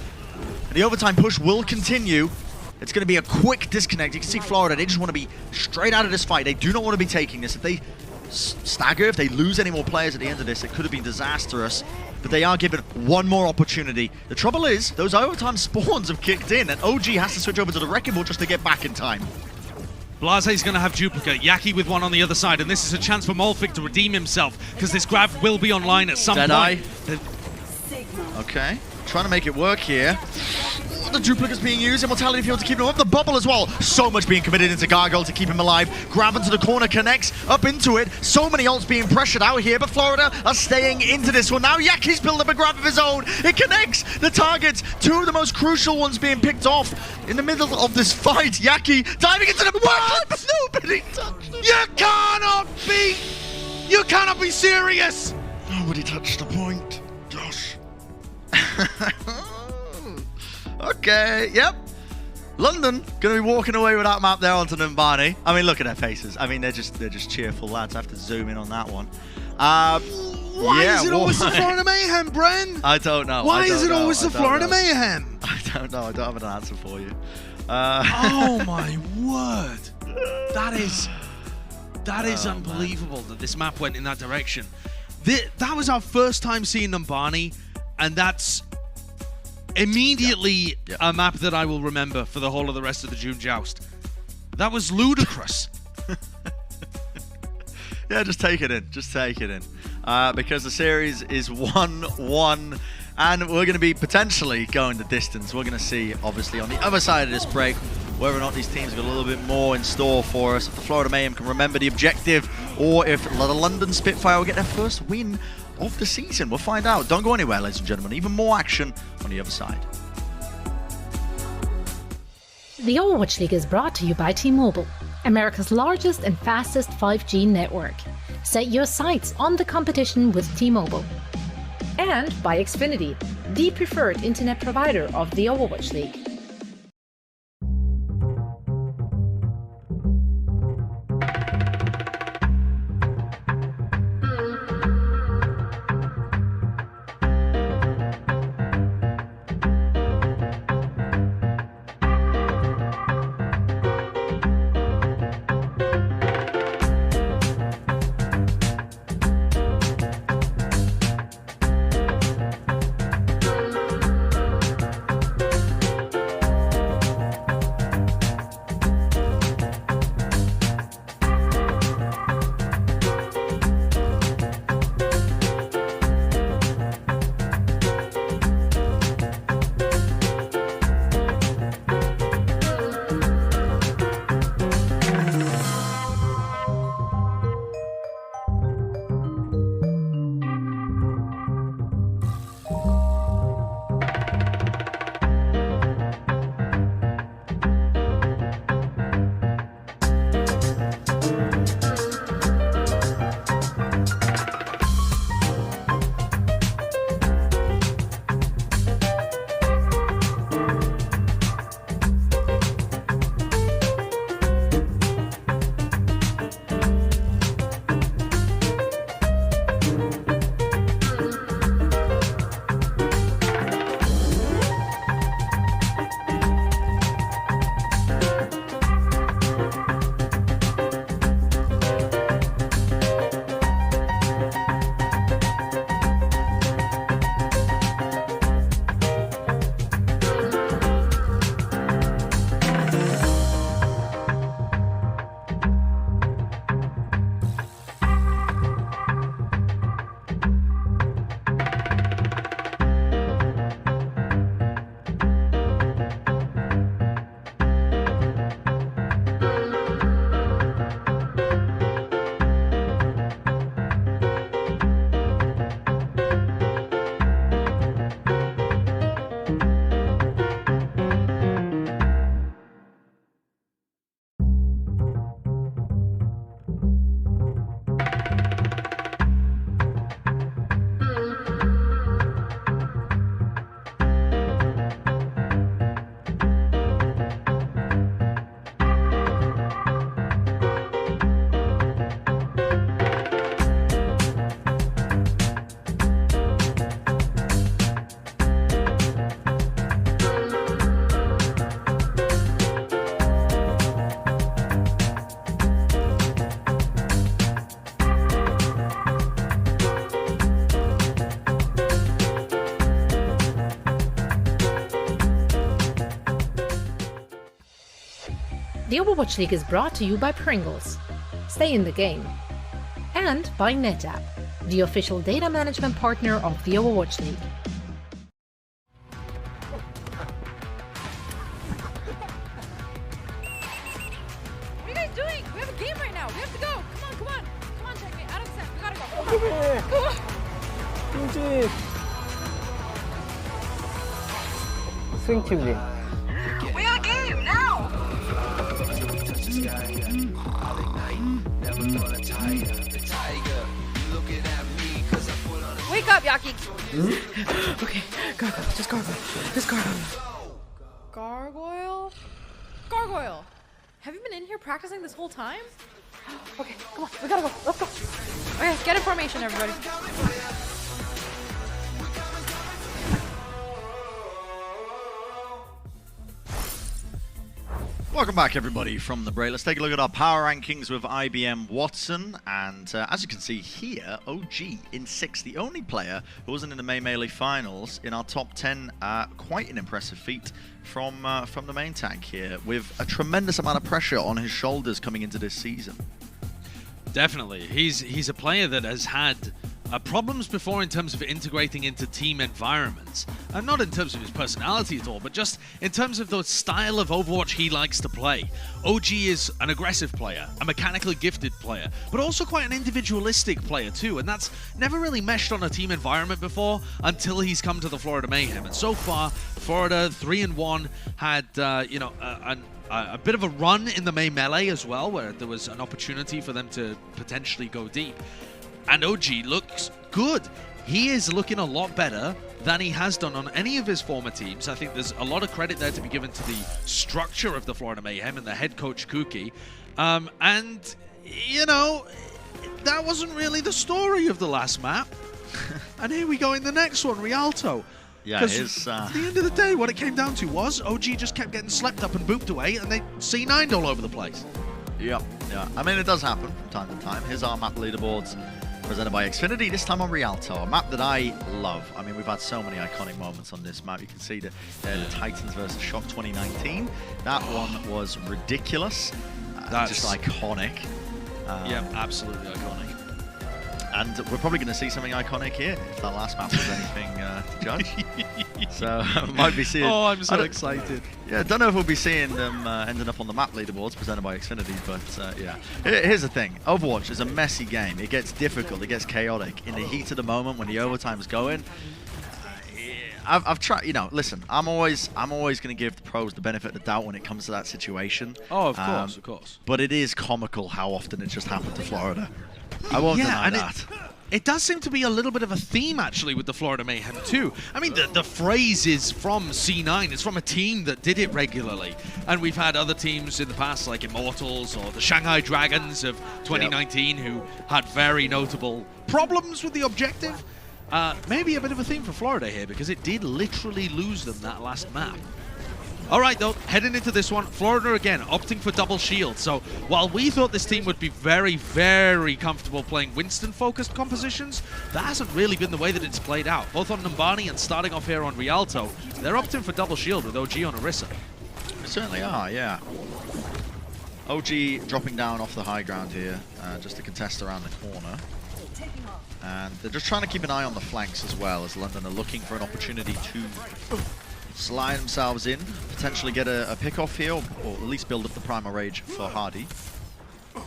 And the overtime push will continue. It's going to be a quick disconnect. You can see Florida, they just want to be straight out of this fight. They do not want to be taking this. If they stagger, if they lose any more players at the end of this, it could have been disastrous. But they are given one more opportunity. The trouble is, those overtime spawns have kicked in, and OG has to switch over to the Wrecking Ball just to get back in time. Blaze's going to have duplicate, Yaki with one on the other side, and this is a chance for Molfig to redeem himself, because this grab will be online at some point. Okay, trying to make it work here. The duplicate's being used, Immortality Field to keep him up, the bubble as well. So much being committed into Gargoyle to keep him alive. Grab into the corner, connects up into it. So many ults being pressured out here, but Florida are staying into this one. Now Yaki's built up a grab of his own. It connects the targets. 2 of the most crucial ones being picked off in the middle of this fight. Yaki diving into the back. Nobody touched him. You cannot be serious. Nobody touched the point. Josh. Okay, yep. London gonna be walking away with that map there onto Numbani. I mean, look at their faces. I mean, they're just cheerful lads. I have to zoom in on that one. Why is it always the Florida Mayhem, Bren? I don't know. Why is it always the Florida Mayhem? I don't know. I don't have an answer for you. Oh my word! That is unbelievable that this map went in that direction. That was our first time seeing Numbani, and that's immediately a map that I will remember for the whole of the rest of the June Joust. That was ludicrous. Yeah, just take it in. Just take it in. Because the series is 1-1, and we're going to be potentially going the distance. We're going to see, obviously, on the other side of this break, whether or not these teams got a little bit more in store for us. If the Florida Mayhem can remember the objective, or if the London Spitfire will get their first win of the season. We'll find out. Don't go anywhere, ladies and gentlemen. Even more action on the other side. The Overwatch League is brought to you by T-Mobile, America's largest and fastest 5G network. Set your sights on the competition with T-Mobile. And by Xfinity, the preferred internet provider of the Overwatch League. The Overwatch League is brought to you by Pringles. Stay in the game. And by NetApp, the official data management partner of the Overwatch League. What are you guys doing? We have a game right now. We have to go. Come on, come on. Come on, checkmate. Out of set. We gotta go. Come on. 스윙 팀님. We got a game now. Wake up, Yaki. Okay, gargoyle. Just gargoyle. Just gargoyle. Gargoyle? Gargoyle. Have you been in here practicing this whole time? Okay, come on. We gotta go. Let's go. Okay, get in formation, everybody. Welcome back, everybody, from the break. Let's take a look at our power rankings with IBM Watson. And as you can see here, OG in 6th, the only player who wasn't in the May Melee finals in our top 10. Quite an impressive feat from the main tank here, with a tremendous amount of pressure on his shoulders coming into this season. Definitely. He's a player that has had problems before in terms of integrating into team environments. And not in terms of his personality at all, but just in terms of the style of Overwatch he likes to play. OG is an aggressive player, a mechanically gifted player, but also quite an individualistic player too, and that's never really meshed on a team environment before until he's come to the Florida Mayhem. And so far, Florida 3-1 had, a bit of a run in the May Melee as well, where there was an opportunity for them to potentially go deep. And OG looks good. He is looking a lot better than he has done on any of his former teams. I think there's a lot of credit there to be given to the structure of the Florida Mayhem and the head coach Kuki. And, you know, that wasn't really the story of the last map. And here we go in the next one, Rialto. Yeah, Because at the end of the day, what it came down to was OG just kept getting slept up and booped away, and they C9'd all over the place. Yeah. I mean, it does happen from time to time. Here's our map leaderboards presented by Xfinity, this time on Rialto, a map that I love. I mean, we've had so many iconic moments on this map. You can see the Titans versus Shock 2019. That one was ridiculous. That's just iconic. Yeah, absolutely iconic. And we're probably going to see something iconic here if that last map was anything to judge. So might be seeing. Oh, I'm so excited. Yeah, I don't know if we'll be seeing them ending up on the map leaderboards presented by Xfinity, but yeah. Here's the thing: Overwatch is a messy game. It gets difficult. It gets chaotic. In the heat of the moment, when the overtime's going, I've tried. You know, listen. I'm always going to give the pros the benefit of the doubt when it comes to that situation. Oh, of course. But it is comical how often it just happened to Florida. I won't deny that. It does seem to be a little bit of a theme, actually, with the Florida Mayhem, too. I mean, the phrase is from C9. It's from a team that did it regularly. And we've had other teams in the past, like Immortals or the Shanghai Dragons of 2019, who had very notable problems with the objective. Maybe a bit of a theme for Florida here, because it did literally lose them that last map. All right, though, heading into this one, Florida again opting for double shield. So while we thought this team would be very, very comfortable playing Winston-focused compositions, that hasn't really been the way that it's played out. Both on Numbani and starting off here on Rialto, they're opting for double shield with OG on Orisa. They certainly are, yeah. OG dropping down off the high ground here, just to contest around the corner. And they're just trying to keep an eye on the flanks as well, as London are looking for an opportunity to slide themselves in, potentially get a pick-off here, or at least build up the primal rage for Hardy.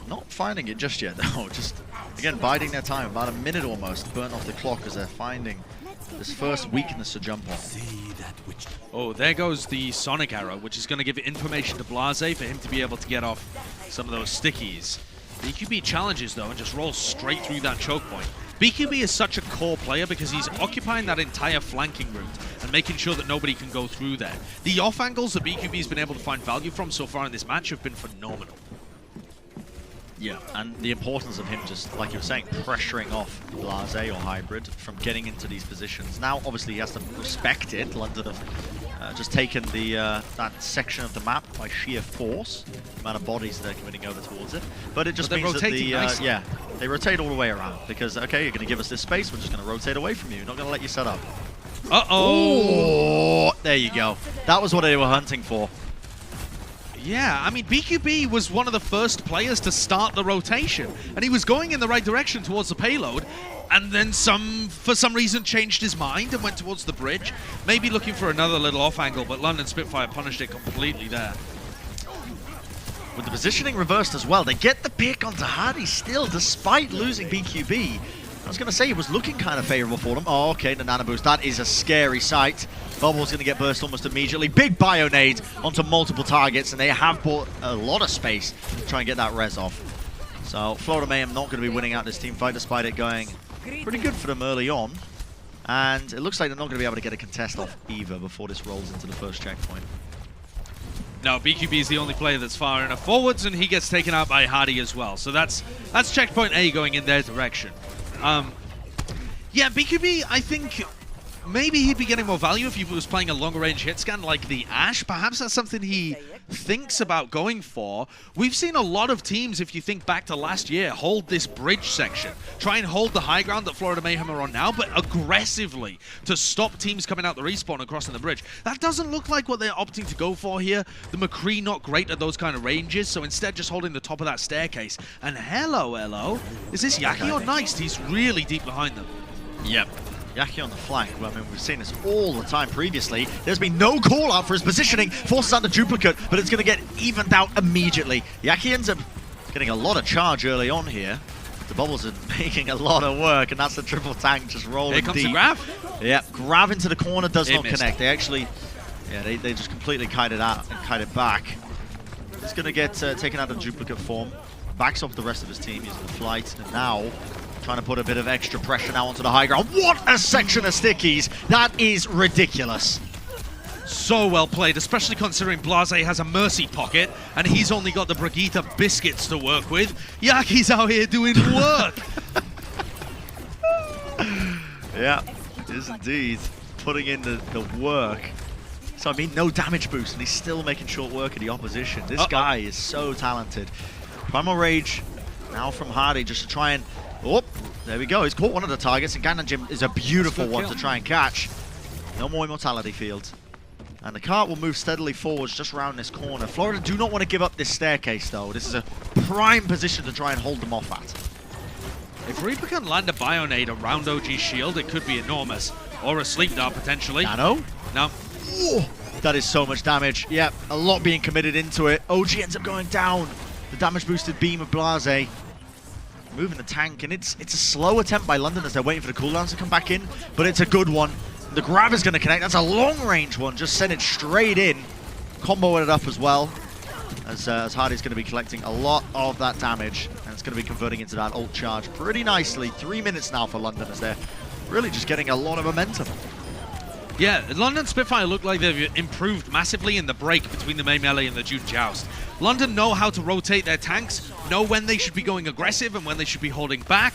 Not finding it just yet, though. Just, again, biding their time. About a minute almost burnt off the clock as they're finding this first weakness to jump on. Oh, there goes the Sonic Arrow, which is going to give information to Blase for him to be able to get off some of those stickies. BQB challenges, though, and just rolls straight through that choke point. BQB is such a core player because he's occupying that entire flanking route and making sure that nobody can go through there. The off angles that BQB's been able to find value from so far in this match have been phenomenal. Yeah, and the importance of him just, like you were saying, pressuring off Blase or Hybrid from getting into these positions. Now, obviously, he has to respect it. London have just taken that section of the map by sheer force, the amount of bodies they're committing over towards it. But it just means that they rotate all the way around because, okay, you're going to give us this space, we're just going to rotate away from you. Not going to let you set up. Uh-oh! Oh, there you go. That was what they were hunting for. Yeah, I mean, BQB was one of the first players to start the rotation, and he was going in the right direction towards the payload, and then for some reason changed his mind and went towards the bridge, maybe looking for another little off angle, but London Spitfire punished it completely there. With the positioning reversed as well, they get the pick onto Hardy still, despite losing BQB. I was going to say it was looking kind of favorable for them. Oh, okay, the nano boost. That is a scary sight. Bubble's going to get burst almost immediately. Big bio nade onto multiple targets, and they have bought a lot of space to try and get that res off. So Florida Mayhem not going to be winning out this team fight, despite it going pretty good for them early on. And it looks like they're not going to be able to get a contest off either before this rolls into the first checkpoint. No, BQB is the only player that's far enough forwards, and he gets taken out by Hardy as well. So that's checkpoint A going in their direction. Yeah, BQB, I think maybe he'd be getting more value if he was playing a longer range hit scan like the Ash. Perhaps that's something he thinks about going for. We've seen a lot of teams, if you think back to last year, hold this bridge section. Try and hold the high ground that Florida Mayhem are on now, but aggressively to stop teams coming out the respawn and crossing the bridge. That doesn't look like what they're opting to go for here. The McCree not great at those kind of ranges, so instead just holding the top of that staircase. And hello. Is this Yaki or Neist? He's really deep behind them. Yep. Yaki on the flank. Well, I mean, we've seen this all the time previously. There's been no call out for his positioning, forces out the duplicate, but it's going to get evened out immediately. Yaki ends up getting a lot of charge early on here. The bubbles are making a lot of work, and that's the triple tank just rolling deep. Here comes the grab. Yep, grab into the corner does not missed. connect. They actually, yeah, they just completely kite it out and kite it back. It's going to get taken out of duplicate form. Backs off the rest of his team using the flight, and now trying to put a bit of extra pressure now onto the high ground. What a section of stickies! That is ridiculous. So well played, especially considering Blase has a mercy pocket, and he's only got the Brigitte biscuits to work with. Yaki's out here doing work! Yeah, it is indeed. Putting in the work. So, I mean, no damage boost, and he's still making short work of the opposition. This guy is so talented. Primal Rage now from Hardy just to try and... Oh, there we go. He's caught one of the targets, and Gangnam is a beautiful one to try and catch. No more Immortality Field. And the cart will move steadily forwards just around this corner. Florida do not want to give up this staircase, though. This is a prime position to try and hold them off at. If Reaper can land a Bionade around OG's shield, it could be enormous. Or a Sleep Dart, potentially. Nano? No. Ooh, that is so much damage. Yep, a lot being committed into it. OG ends up going down. The damage-boosted beam of Blase. Moving the tank, and it's a slow attempt by London as they're waiting for the cooldowns to come back in, but it's a good one. The grab is going to connect. That's a long-range one. Just send it straight in. Combo it up as well, as Hardy's going to be collecting a lot of that damage, and it's going to be converting into that ult charge pretty nicely. 3 minutes now for London as they're really just getting a lot of momentum. Yeah, London Spitfire look like they've improved massively in the break between the main melee and the June Joust. London know how to rotate their tanks, know when they should be going aggressive and when they should be holding back.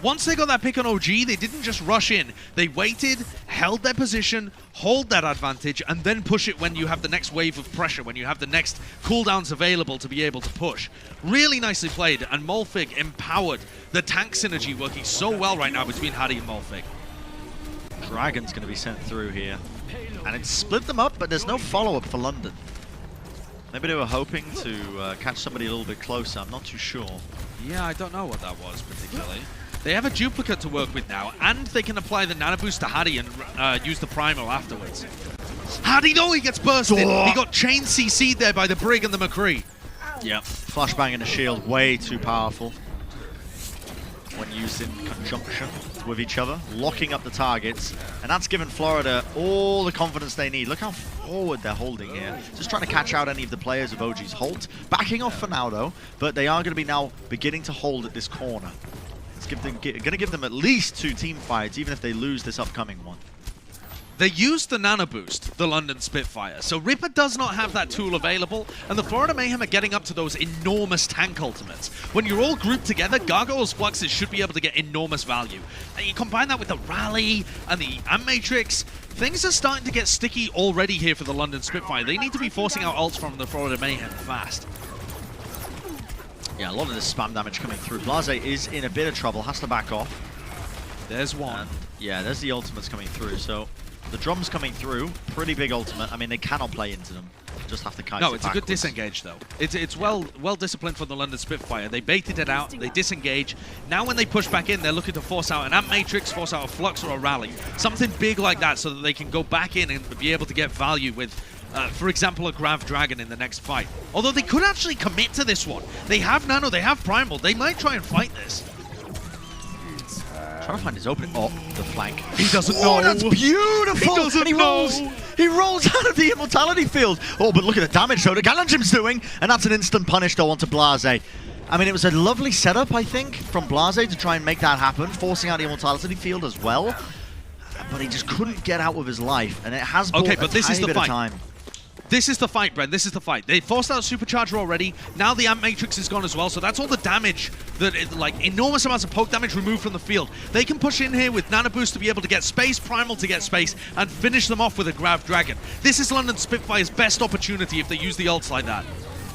Once they got that pick on OG, they didn't just rush in. They waited, held their position, hold that advantage, and then push it when you have the next wave of pressure, when you have the next cooldowns available to be able to push. Really nicely played, and Molfig empowered the tank synergy working so well right now between Hardy and Molfig. Dragon's going to be sent through here. And it's split them up, but there's no follow-up for London. Maybe they were hoping to catch somebody a little bit closer. I'm not too sure. Yeah, I don't know what that was particularly. They have a duplicate to work with now, and they can apply the nano boost to Hardy and use the primal afterwards. Hardy, no, he gets bursted. He got chain CC'd there by the Brig and the McCree. Yep. Flashbang and the shield, way too powerful when used in conjunction with each other, locking up the targets, and that's given Florida all the confidence they need. Look how forward they're holding here. Just trying to catch out any of the players of OG's Holt. Backing off for now, though, but they are going to be now beginning to hold at this corner. It's going to give them at least 2 team fights, even if they lose this upcoming one. They used the nano boost, the London Spitfire, so Ripper does not have that tool available, and the Florida Mayhem are getting up to those enormous tank ultimates. When you're all grouped together, Gargoyle's Fluxes should be able to get enormous value. And you combine that with the Rally and the Amp Matrix, things are starting to get sticky already here for the London Spitfire. They need to be forcing out ults from the Florida Mayhem fast. Yeah, a lot of this spam damage coming through. Blase is in a bit of trouble, has to back off. There's one. And yeah, there's the ultimates coming through, so the drums coming through, pretty big ultimate. I mean, they cannot play into them. Just have to kite No, it it's backwards. a good disengage, though. It's well disciplined from the London Spitfire. They baited it out, they disengage. Now when they push back in, they're looking to force out an Amp Matrix, force out a Flux or a Rally. Something big like that so that they can go back in and be able to get value with, for example, a Grav Dragon in the next fight. Although they could actually commit to this one. They have Nano, they have Primal. They might try and fight this. Trying to find his opening. Oh, the flank. He doesn't know. Oh, that's beautiful. He doesn't and know. He rolls out of the Immortality Field. Oh, but look at the damage though that Galanjim's doing. And that's an instant punish though onto Blase. I mean, it was a lovely setup, I think, from Blase to try and make that happen, forcing out the Immortality Field as well. But he just couldn't get out with his life. And it has bought Okay, but a this is tiny the bit of fight. time. This is the fight, Bren. This is the fight. They forced out Supercharger already. Now the Amp Matrix is gone as well, so that's all the damage that, like, enormous amounts of poke damage removed from the field. They can push in here with Nano Boost to be able to get space, Primal to get space, and finish them off with a Grav Dragon. This is London Spitfire's best opportunity if they use the ults like that.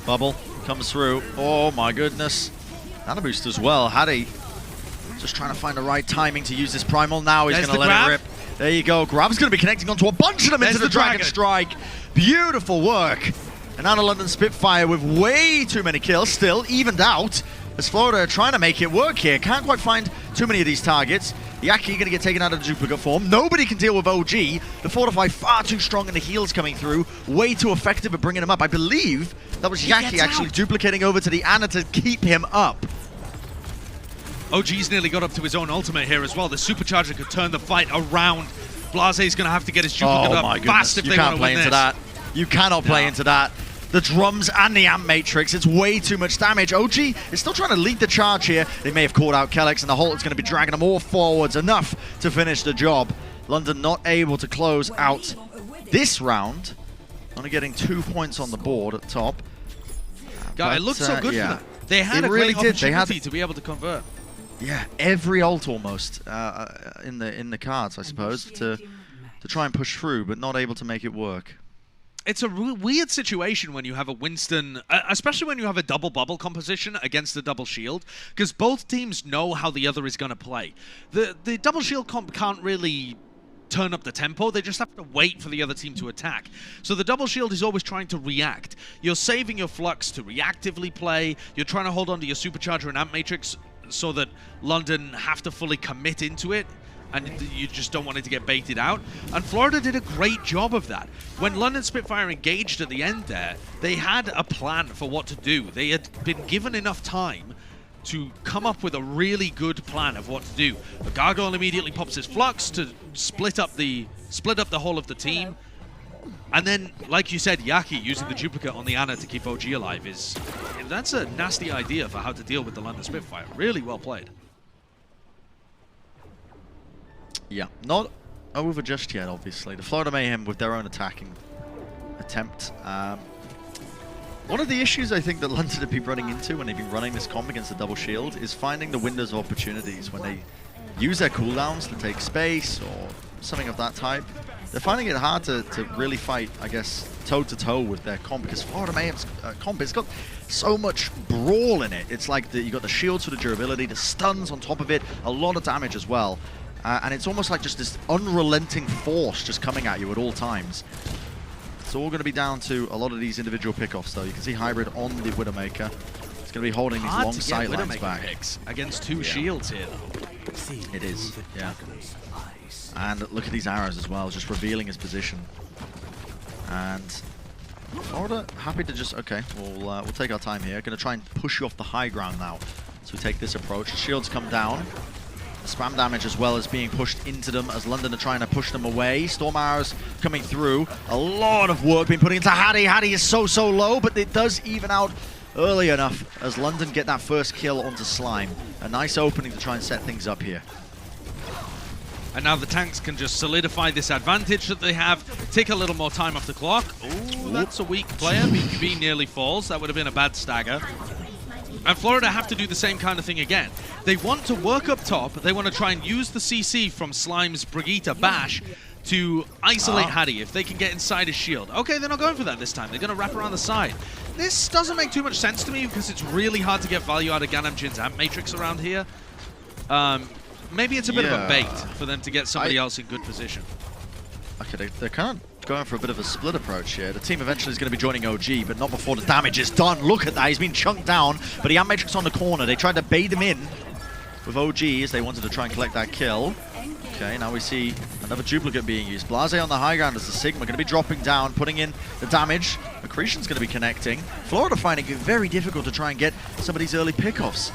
Bubble comes through. Oh my goodness. Nano Boost as well. Hattie just trying to find the right timing to use this Primal. Now he's going to let it rip. There you go. Grav's going to be connecting onto a bunch of them into the Dragon Strike. Beautiful work. And now the London Spitfire with way too many kills still, evened out. As Florida are trying to make it work here. Can't quite find too many of these targets. Yaki going to get taken out of the duplicate form. Nobody can deal with OG. The Fortify far too strong and the heals coming through. Way too effective at bringing him up. I believe that was Yaki actually duplicating over to the Ana to keep him up. OG's nearly got up to his own ultimate here as well. The Supercharger could turn the fight around. Blaze's going to have to get his duplicate up fast if they want to win this. You can't play into that. You cannot play into that. The drums and the Amp Matrix, it's way too much damage. OG is still trying to lead the charge here. They may have caught out Kellex, and the Holt is going to be dragging them all forwards, enough to finish the job. London not able to close out this round. Only getting 2 points on the board at top. It looked so good for them. They had a great opportunity to be able to convert. Yeah, every ult almost in the cards, I suppose, to try and push through, but not able to make it work. It's a weird situation when you have a Winston, especially when you have a double bubble composition against a double shield, because both teams know how the other is going to play. The double shield comp can't really turn up the tempo, they just have to wait for the other team to attack. So the double shield is always trying to react. You're saving your Flux to reactively play, you're trying to hold on to your Supercharger and Amp Matrix so that London have to fully commit into it, and you just don't want it to get baited out. And Florida did a great job of that. When London Spitfire engaged at the end there, they had a plan for what to do. They had been given enough time to come up with a really good plan of what to do. The Gargoyle immediately pops his Flux to split up the whole of the team. And then, like you said, Yaki using the duplicate on the Ana to keep OG alive that's a nasty idea for how to deal with the London Spitfire. Really well played. Yeah, not over just yet, obviously. The Florida Mayhem with their own attacking attempt. One of the issues I think that London have been running into when they've been running this comp against the double shield is finding the windows of opportunities when they use their cooldowns to take space or something of that type. They're finding it hard to really fight, I guess, toe-to-toe with their comp, because Florida Mayhem's comp, it's got so much brawl in it. It's like you got the shields for the durability, the stuns on top of it, a lot of damage as well. And it's almost like just this unrelenting force just coming at you at all times. It's all going to be down to a lot of these individual pickoffs, though. You can see Hybrid on the Widowmaker. It's going to be holding these long sight lines back. Against two shields here, though. It is, yeah. And look at these arrows as well, just revealing his position. And Florida happy to just, okay, we'll take our time here. Going to try and push you off the high ground now. So we take this approach. The shields come down. Spam damage as well as being pushed into them as London are trying to push them away. Storm arrows coming through. A lot of work being put into Hattie. Hattie is so low, but it does even out early enough as London get that first kill onto Slime. A nice opening to try and set things up here. And now the tanks can just solidify this advantage that they have, take a little more time off the clock. Ooh, that's a weak player. BQB nearly falls. That would have been a bad stagger. And Florida have to do the same kind of thing again. They want to work up top. They want to try and use the CC from Slime's Brigitte Bash to isolate Hattie if they can get inside his shield. Okay, they're not going for that this time. They're going to wrap around the side. This doesn't make too much sense to me because it's really hard to get value out of Ganam Jin's Amp Matrix around here. Maybe it's a bit of a bait for them to get somebody else in good position. Okay, they're kind of going for a bit of a split approach here. The team eventually is going to be joining OG, but not before the damage is done. Look at that, he's been chunked down, but the Amp Matrix on the corner. They tried to bait him in with OG as they wanted to try and collect that kill. Okay, now we see another duplicate being used. Blase on the high ground as the Sigma going to be dropping down, putting in the damage. Accretion's going to be connecting. Florida finding it very difficult to try and get some of these early pickoffs.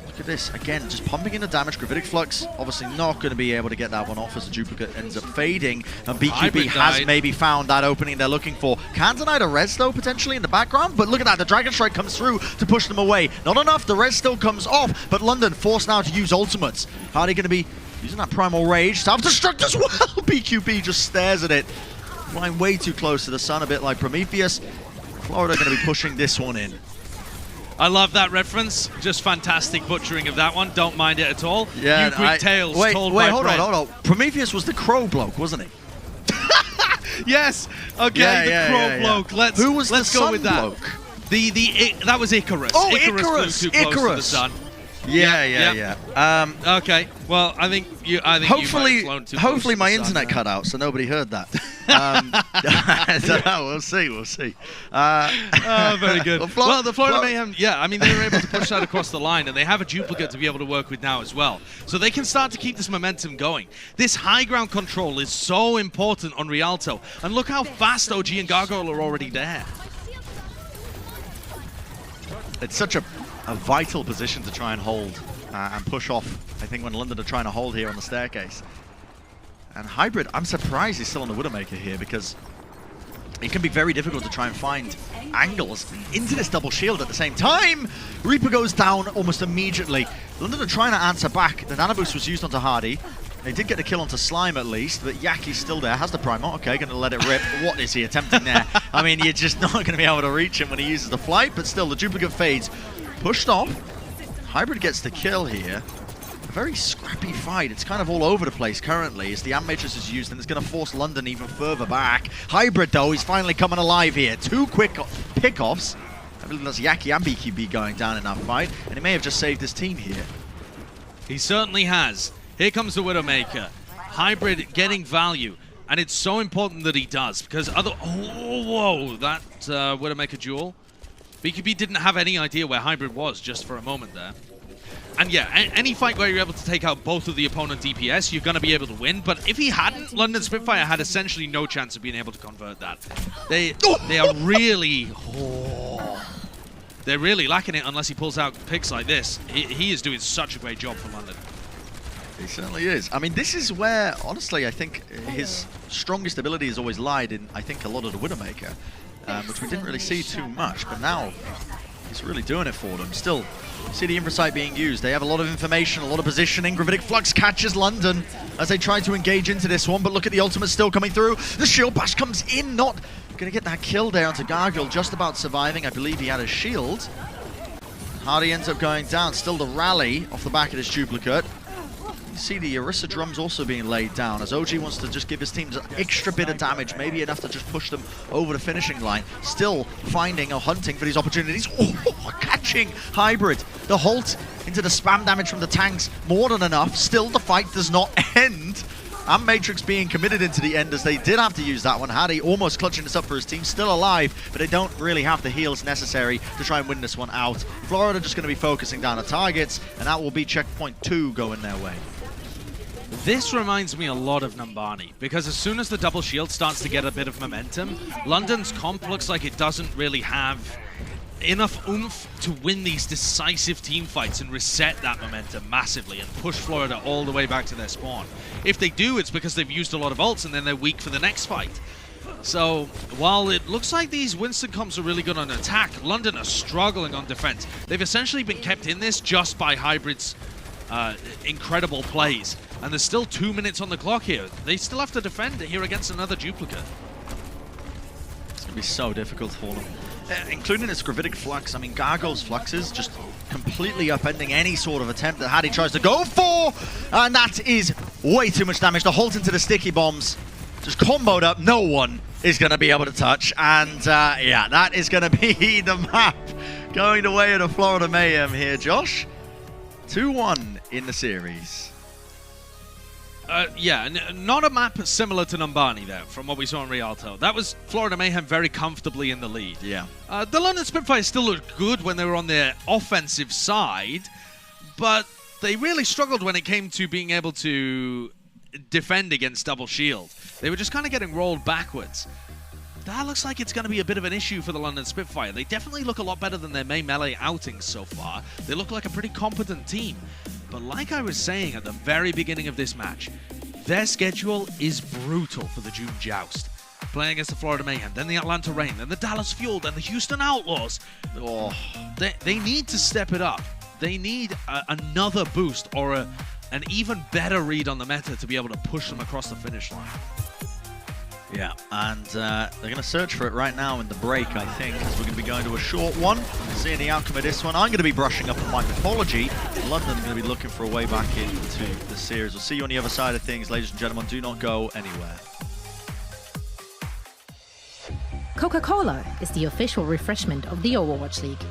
Look at this, again, just pumping in the damage. Gravitic Flux obviously not going to be able to get that one off as the duplicate ends up fading. And BQB has maybe found that opening they're looking for. Can't deny the res though, potentially in the background, but look at that, the Dragon Strike comes through to push them away. Not enough, the res still comes off, but London forced now to use ultimates. How are they going to be using that Primal Rage? Self-destruct as well! BQB just stares at it. flying way too close to the sun, a bit like Prometheus. Florida going to be pushing this one in. I love that reference. Just fantastic butchering of that one. Don't mind it at all. Yeah, you Greek tales told wait, by hold Fred. on. Prometheus was the crow bloke, wasn't he? Yes. Okay, the crow bloke. Let's Who was let's the go sun with that. bloke? That was Icarus. Oh, Icarus flew too close to the sun. Yeah. Okay. Well, I think you might have flown too close Hopefully to my the sun internet there. cut out, so nobody heard that. I don't know. We'll see. Very good. Well, the Florida Mayhem, yeah, I mean, they were able to push that across the line, and they have a duplicate to be able to work with now as well. So they can start to keep this momentum going. This high ground control is so important on Rialto. And look how fast OG and Gargoyle are already there. It's such a vital position to try and hold and push off. I think when London are trying to hold here on the staircase. And Hybrid, I'm surprised he's still on the Widowmaker here because it can be very difficult to try and find angles into this double shield at the same time. Reaper goes down almost immediately. London are trying to answer back. The Nano Boost was used onto Hardy. They did get the kill onto Slime at least, but Yaki's still there, has the Primal. Okay, going to let it rip. What is he attempting there? I mean, you're just not going to be able to reach him when he uses the flight, but still, the duplicate fades. Pushed off. Hybrid gets the kill here. A very scrappy fight. It's kind of all over the place currently as the Amp Matrix is used, and it's going to force London even further back. Hybrid, though, he's finally coming alive here. 2 quick pickoffs. I believe that's Yaki and BQB going down in that fight, and he may have just saved his team here. He certainly has. Here comes the Widowmaker. Hybrid getting value. And it's so important that he does, because other... Oh, whoa, that Widowmaker duel. BQB didn't have any idea where Hybrid was just for a moment there. And yeah, any fight where you're able to take out both of the opponent DPS, you're going to be able to win. But if he hadn't, London Spitfire had essentially no chance of being able to convert that. They are really... Oh, they're really lacking it unless he pulls out picks like this. He is doing such a great job for London. He certainly is. I mean, this is where, honestly, I think his strongest ability has always lied in, I think, a lot of the Widowmaker, which we didn't really see too much, but now he's really doing it for them. Still, you see the Infrasight being used. They have a lot of information, a lot of positioning. Gravitic Flux catches London as they try to engage into this one, but look at the ultimate still coming through. The Shield Bash comes in, not going to get that kill there onto Gargoyle, just about surviving. I believe he had a shield. Hardy ends up going down. Still the rally off the back of this duplicate. See the Orisa drums also being laid down as OG wants to just give his team an extra bit of damage, maybe enough to just push them over the finishing line. Still finding or hunting for these opportunities. Oh, catching Hybrid. The halt into the spam damage from the tanks, more than enough. Still, the fight does not end. And Matrix being committed into the end as they did have to use that one. Hardy almost clutching this up for his team, still alive, but they don't really have the heals necessary to try and win this one out. Florida just going to be focusing down the targets, and that will be checkpoint 2 going their way. This reminds me a lot of Numbani, because as soon as the double shield starts to get a bit of momentum, London's comp looks like it doesn't really have enough oomph to win these decisive team fights and reset that momentum massively and push Florida all the way back to their spawn. If they do, it's because they've used a lot of ults and then they're weak for the next fight. So, while it looks like these Winston comps are really good on attack, London are struggling on defense. They've essentially been kept in this just by Hybrid's incredible plays. And there's still 2 minutes on the clock here. They still have to defend here against another duplicate. It's going to be so difficult for them. Including its Gravitic Flux. I mean, Gargoyle's Fluxes just completely upending any sort of attempt that Hardy tries to go for. And that is way too much damage. The halt into the sticky bombs. Just comboed up. No one is going to be able to touch. And yeah, that is going to be the map going the way of the Florida Mayhem here, Josh. 2-1 in the series. Yeah, not a map similar to Numbani there, from what we saw in Rialto. That was Florida Mayhem very comfortably in the lead. Yeah. The London Spitfire still looked good when they were on their offensive side, but they really struggled when it came to being able to defend against double shield. They were just kind of getting rolled backwards. That looks like it's going to be a bit of an issue for the London Spitfire. They definitely look a lot better than their main melee outings so far. They look like a pretty competent team. But like I was saying at the very beginning of this match, their schedule is brutal for the June Joust. Playing against the Florida Mayhem, then the Atlanta Reign, then the Dallas Fuel, then the Houston Outlaws. Oh, they need to step it up. They need another boost or an even better read on the meta to be able to push them across the finish line. Yeah, and they're going to search for it right now in the break, I think, as we're going to be going to a short one. Seeing the outcome of this one, I'm going to be brushing up on my mythology. London going to be looking for a way back into the series. We'll see you on the other side of things, ladies and gentlemen. Do not go anywhere. Coca-Cola is the official refreshment of the Overwatch League.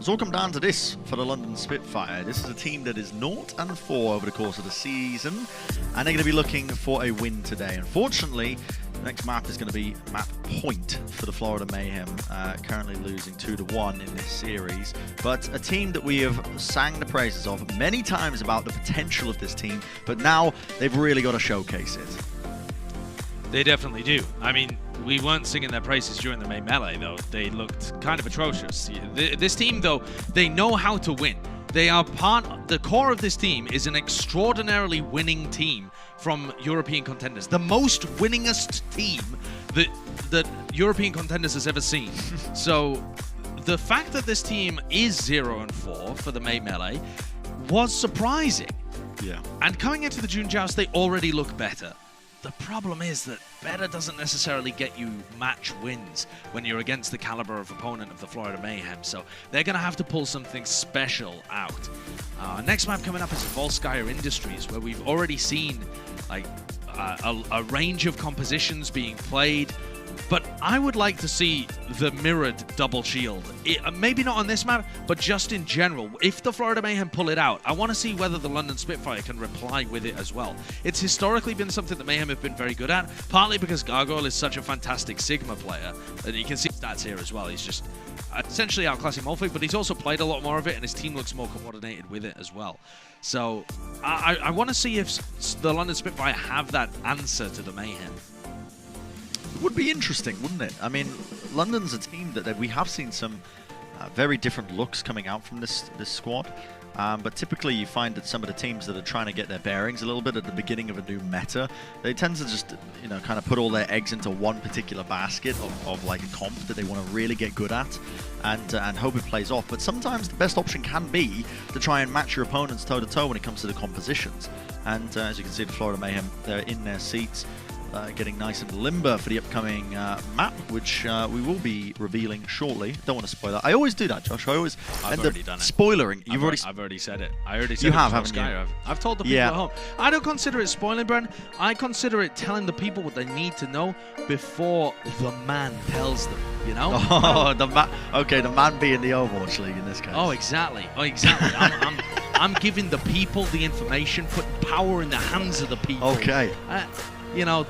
It's all come down to this for the London Spitfire. This is a team that is 0-4 over the course of the season, and they're going to be looking for a win today. Unfortunately, the next map is going to be map point for the Florida Mayhem, currently losing 2-1 in this series. But a team that we have sang the praises of many times about the potential of this team, but now they've really got to showcase it. They definitely do. I mean, we weren't singing their praises during the main melee, though. They looked kind of atrocious. This team, though, they know how to win. They are the core of this team is an extraordinarily winning team from European contenders. The most winningest team that European contenders has ever seen. So the fact that this team is 0-4 for the main melee was surprising. Yeah. And coming into the June Joust, they already look better. the problem is that better doesn't necessarily get you match wins when you're against the caliber of opponent of the Florida Mayhem. So they're going to have to pull something special out. Next map coming up is Volskaya Industries, where we've already seen like a range of compositions being played. But I would like to see the mirrored double shield. Maybe not on this map, but just in general. If the Florida Mayhem pull it out, I want to see whether the London Spitfire can reply with it as well. It's historically been something that Mayhem have been very good at, partly because Gargoyle is such a fantastic Sigma player. And you can see stats here as well. He's just essentially outclassing Molfig, but he's also played a lot more of it, and his team looks more coordinated with it as well. So I want to see if the London Spitfire have that answer to the Mayhem. Would be interesting, wouldn't it? I mean, London's a team that we have seen some very different looks coming out from this squad. But typically you find that some of the teams that are trying to get their bearings a little bit at the beginning of a new meta, they tend to just, you know, kind of put all their eggs into one particular basket of like a comp that they want to really get good at and hope it plays off. But sometimes the best option can be to try and match your opponents toe-to-toe when it comes to the compositions. And as you can see, the Florida Mayhem, they're in their seats. Getting nice and limber for the upcoming map, which we will be revealing shortly. Don't want to spoil that. I always do that, Josh. I always end up spoilering. I've already said it. I already said you it. Haven't you? I've told the people at home. I don't consider it spoiling, Bren. I consider it telling the people what they need to know before the man tells them. You know? Oh, the man. Okay, the man being the Overwatch League in this case. Oh, exactly. Oh, exactly. I'm giving the people the information, putting power in the hands of the people. Okay. You know,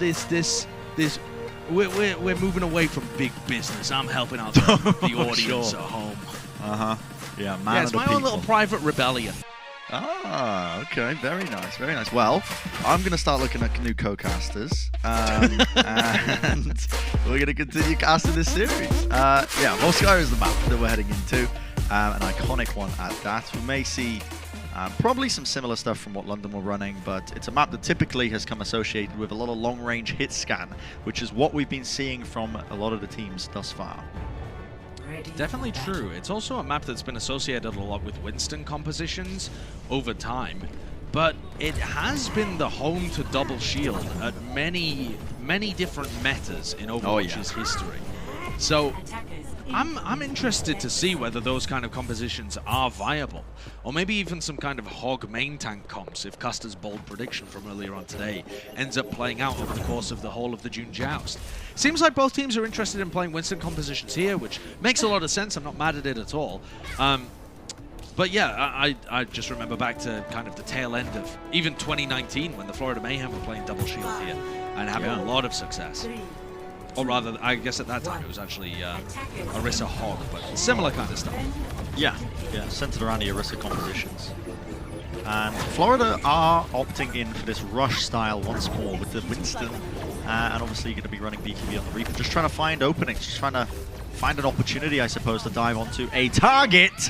we're moving away from big business. I'm helping out the audience at home. Yeah, man. Yeah, it's my own little private rebellion. Ah, okay, very nice, very nice. Well, I'm going to start looking at new co-casters, and we're going to continue casting this series. Yeah, Volskaya is the map that we're heading into, an iconic one at that. We may see probably some similar stuff from what London were running, but it's a map that typically has come associated with a lot of long-range hit scan, which is what we've been seeing from a lot of the teams thus far. Definitely true. It's also a map that's been associated a lot with Winston compositions over time, but it has been the home to double shield at many different metas in Overwatch's history. So I'm interested to see whether those kind of compositions are viable, or maybe even some kind of hog main tank comps if Custer's bold prediction from earlier on today ends up playing out over the course of the whole of the June Joust. Seems like both teams are interested in playing Winston compositions here, which makes a lot of sense. I'm not mad at it at all. But yeah, I just remember back to kind of the tail end of even 2019 when the Florida Mayhem were playing double shield here and having a lot of success. Or rather, I guess at that time it was actually Orisa Hog, but similar kind of stuff. Yeah, centered around the Orisa compositions. And Florida are opting in for this rush style once more with the Winston, and obviously you're going to be running BKB on the Reaper, just trying to find openings, just trying to find an opportunity, I suppose, to dive onto a target.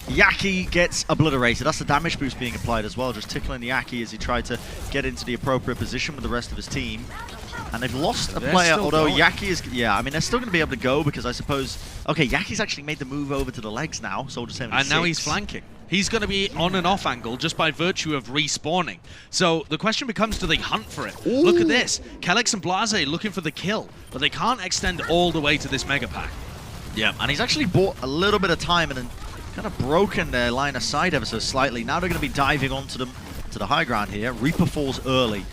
Yaki gets obliterated. That's the damage boost being applied as well, just tickling the Yaki as he tried to get into the appropriate position with the rest of his team. And they've lost a player, although Yaki is... Yeah, I mean, they're still going to be able to go because I suppose... Okay, Yaki's actually made the move over to the legs now, Soldier 76. And now he's flanking. He's going to be on and off angle just by virtue of respawning. So the question becomes, do they hunt for it? Ooh. Look at this. Kellex and Blase looking for the kill, but they can't extend all the way to this mega pack. Yeah, and he's actually bought a little bit of time and then kind of broken their line of sight ever so slightly. Now they're going to be diving onto the high ground here. Reaper falls early.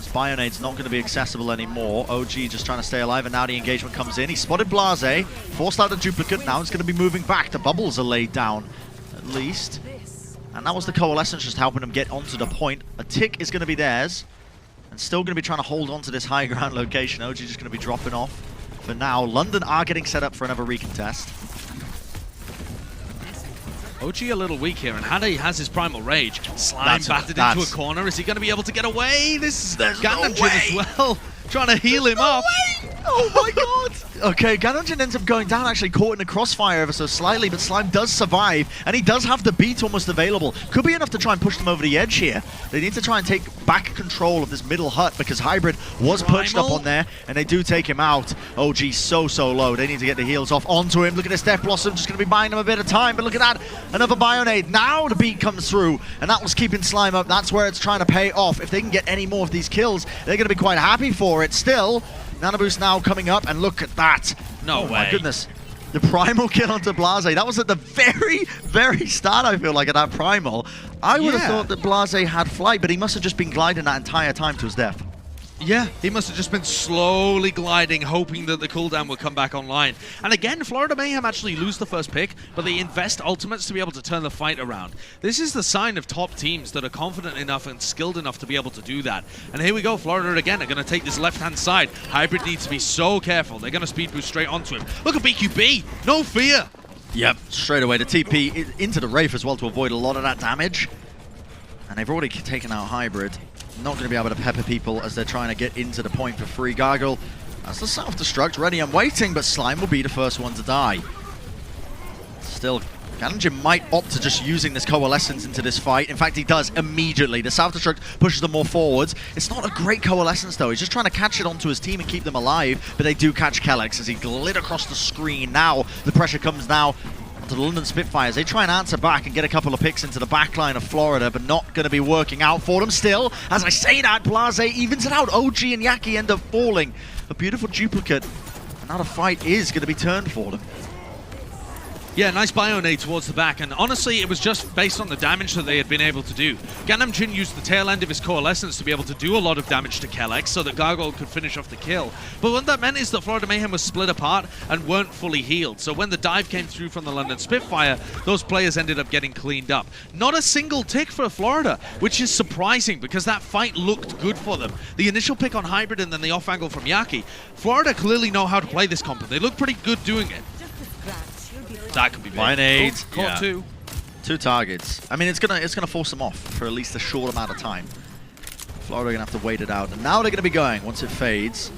Bionade's not going to be accessible anymore. OG just trying to stay alive, and now the engagement comes in. He spotted Blase, forced out the duplicate. Now it's going to be moving back. The bubbles are laid down, at least. And that was the Coalescence just helping them get onto the point. A tick is going to be theirs, and still going to be trying to hold on to this high ground location. OG just going to be dropping off for now. London are getting set up for another recontest. OG a little weak here, and Hade has his Primal Rage. Slime battered into a corner. Is he going to be able to get away? This is Gundam Jin as well, trying to heal him up. Oh my god! Okay, Ganonjin ends up going down, actually caught in the crossfire ever so slightly, but Slime does survive, and he does have the beat almost available. Could be enough to try and push them over the edge here. They need to try and take back control of this middle hut, because Hybrid was perched up on there, and they do take him out. OG so low. They need to get the heals off onto him. Look at this Death Blossom, just going to be buying them a bit of time, but look at that, another Bionade. Now the beat comes through, and that was keeping Slime up. That's where it's trying to pay off. If they can get any more of these kills, they're going to be quite happy for it. Still, Nano Boost now coming up, and look at that. No way. My goodness. The Primal kill onto Blase. That was at the very start, I feel like, of that Primal. I would have thought that Blase had flight, but he must have just been gliding that entire time to his death. Yeah, he must have just been slowly gliding, hoping that the cooldown would come back online. And again, Florida Mayhem actually lose the first pick, but they invest ultimates to be able to turn the fight around. This is the sign of top teams that are confident enough and skilled enough to be able to do that. And here we go, Florida again are going to take this left-hand side. Hybrid needs to be so careful. They're going to speed boost straight onto him. Look at BQB, no fear. Yep, straight away. The TP into the Wraith as well to avoid a lot of that damage. And they've already taken out Hybrid. Not going to be able to pepper people as they're trying to get into the point for free. Gargle, that's the self-destruct ready and waiting, but Slime will be the first one to die. Still, Ganonjin might opt to just using this Coalescence into this fight. In fact, he does immediately. The self-destruct pushes them more forwards. It's not a great Coalescence, though. He's just trying to catch it onto his team and keep them alive, but they do catch Kellex as he glid across the screen. Now, the pressure comes now to the London Spitfires. They try and answer back and get a couple of picks into the back line of Florida, but not going to be working out for them. Still, as I say that, Blase evens it out. OG and Yaki end up falling. A beautiful duplicate. And now the fight is going to be turned for them. Yeah, nice Bionade towards the back, and honestly, it was just based on the damage that they had been able to do. Ganonjin used the tail end of his Coalescence to be able to do a lot of damage to Kellex so that Gargoyle could finish off the kill. But what that meant is that Florida Mayhem was split apart and weren't fully healed. So when the dive came through from the London Spitfire, those players ended up getting cleaned up. Not a single tick for Florida, which is surprising because that fight looked good for them. The initial pick on Hybrid and then the off angle from Yaki. Florida clearly know how to play this comp, and they look pretty good doing it. That could be big. Bionade. Oh, caught two. Two targets. I mean, it's gonna force them off for at least a short amount of time. Florida are gonna have to wait it out, and now they're gonna be going once it fades.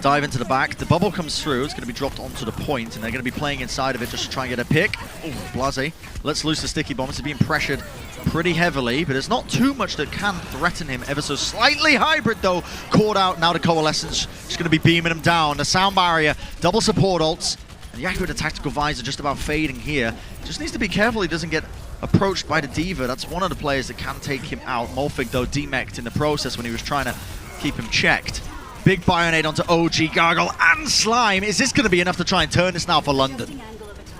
Dive into the back. The bubble comes through. It's gonna be dropped onto the point, and they're gonna be playing inside of it just to try and get a pick. Oh, Blase. Let's loose the sticky bombs. He's being pressured pretty heavily, but there's not too much that can threaten him ever so slightly. Hybrid, though, caught out. Now the Coalescence just gonna be beaming him down. The sound barrier, double support ults. And Yaki with a tactical visor just about fading here. Just needs to be careful he doesn't get approached by the Diva. That's one of the players that can take him out. Molfig, though, demeched in the process when he was trying to keep him checked. Big Bionade onto OG, Gargle, and Slime. Is this going to be enough to try and turn this now for London?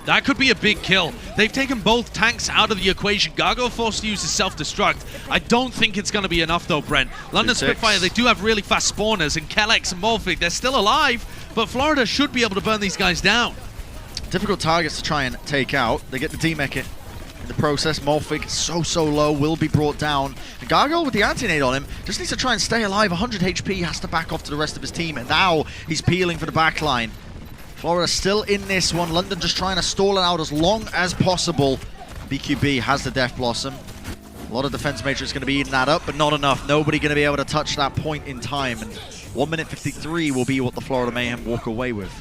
That could be a big kill. They've taken both tanks out of the equation. Gargoyle forced to use his self-destruct. I don't think it's going to be enough, though, Brent. London Spitfire, they do have really fast spawners, and Kellex and Molfig, they're still alive, but Florida should be able to burn these guys down. Difficult targets to try and take out. They get the demech in the process. Molfig so low, will be brought down. And Gargoyle with the anti-nade on him just needs to try and stay alive. 100 HP, has to back off to the rest of his team, and now he's peeling for the back line. Florida still in this one. London just trying to stall it out as long as possible. BQB has the Death Blossom. A lot of defense matrix going to be eating that up, but not enough. Nobody going to be able to touch that point in time. And 1 minute 53 will be what the Florida Mayhem walk away with.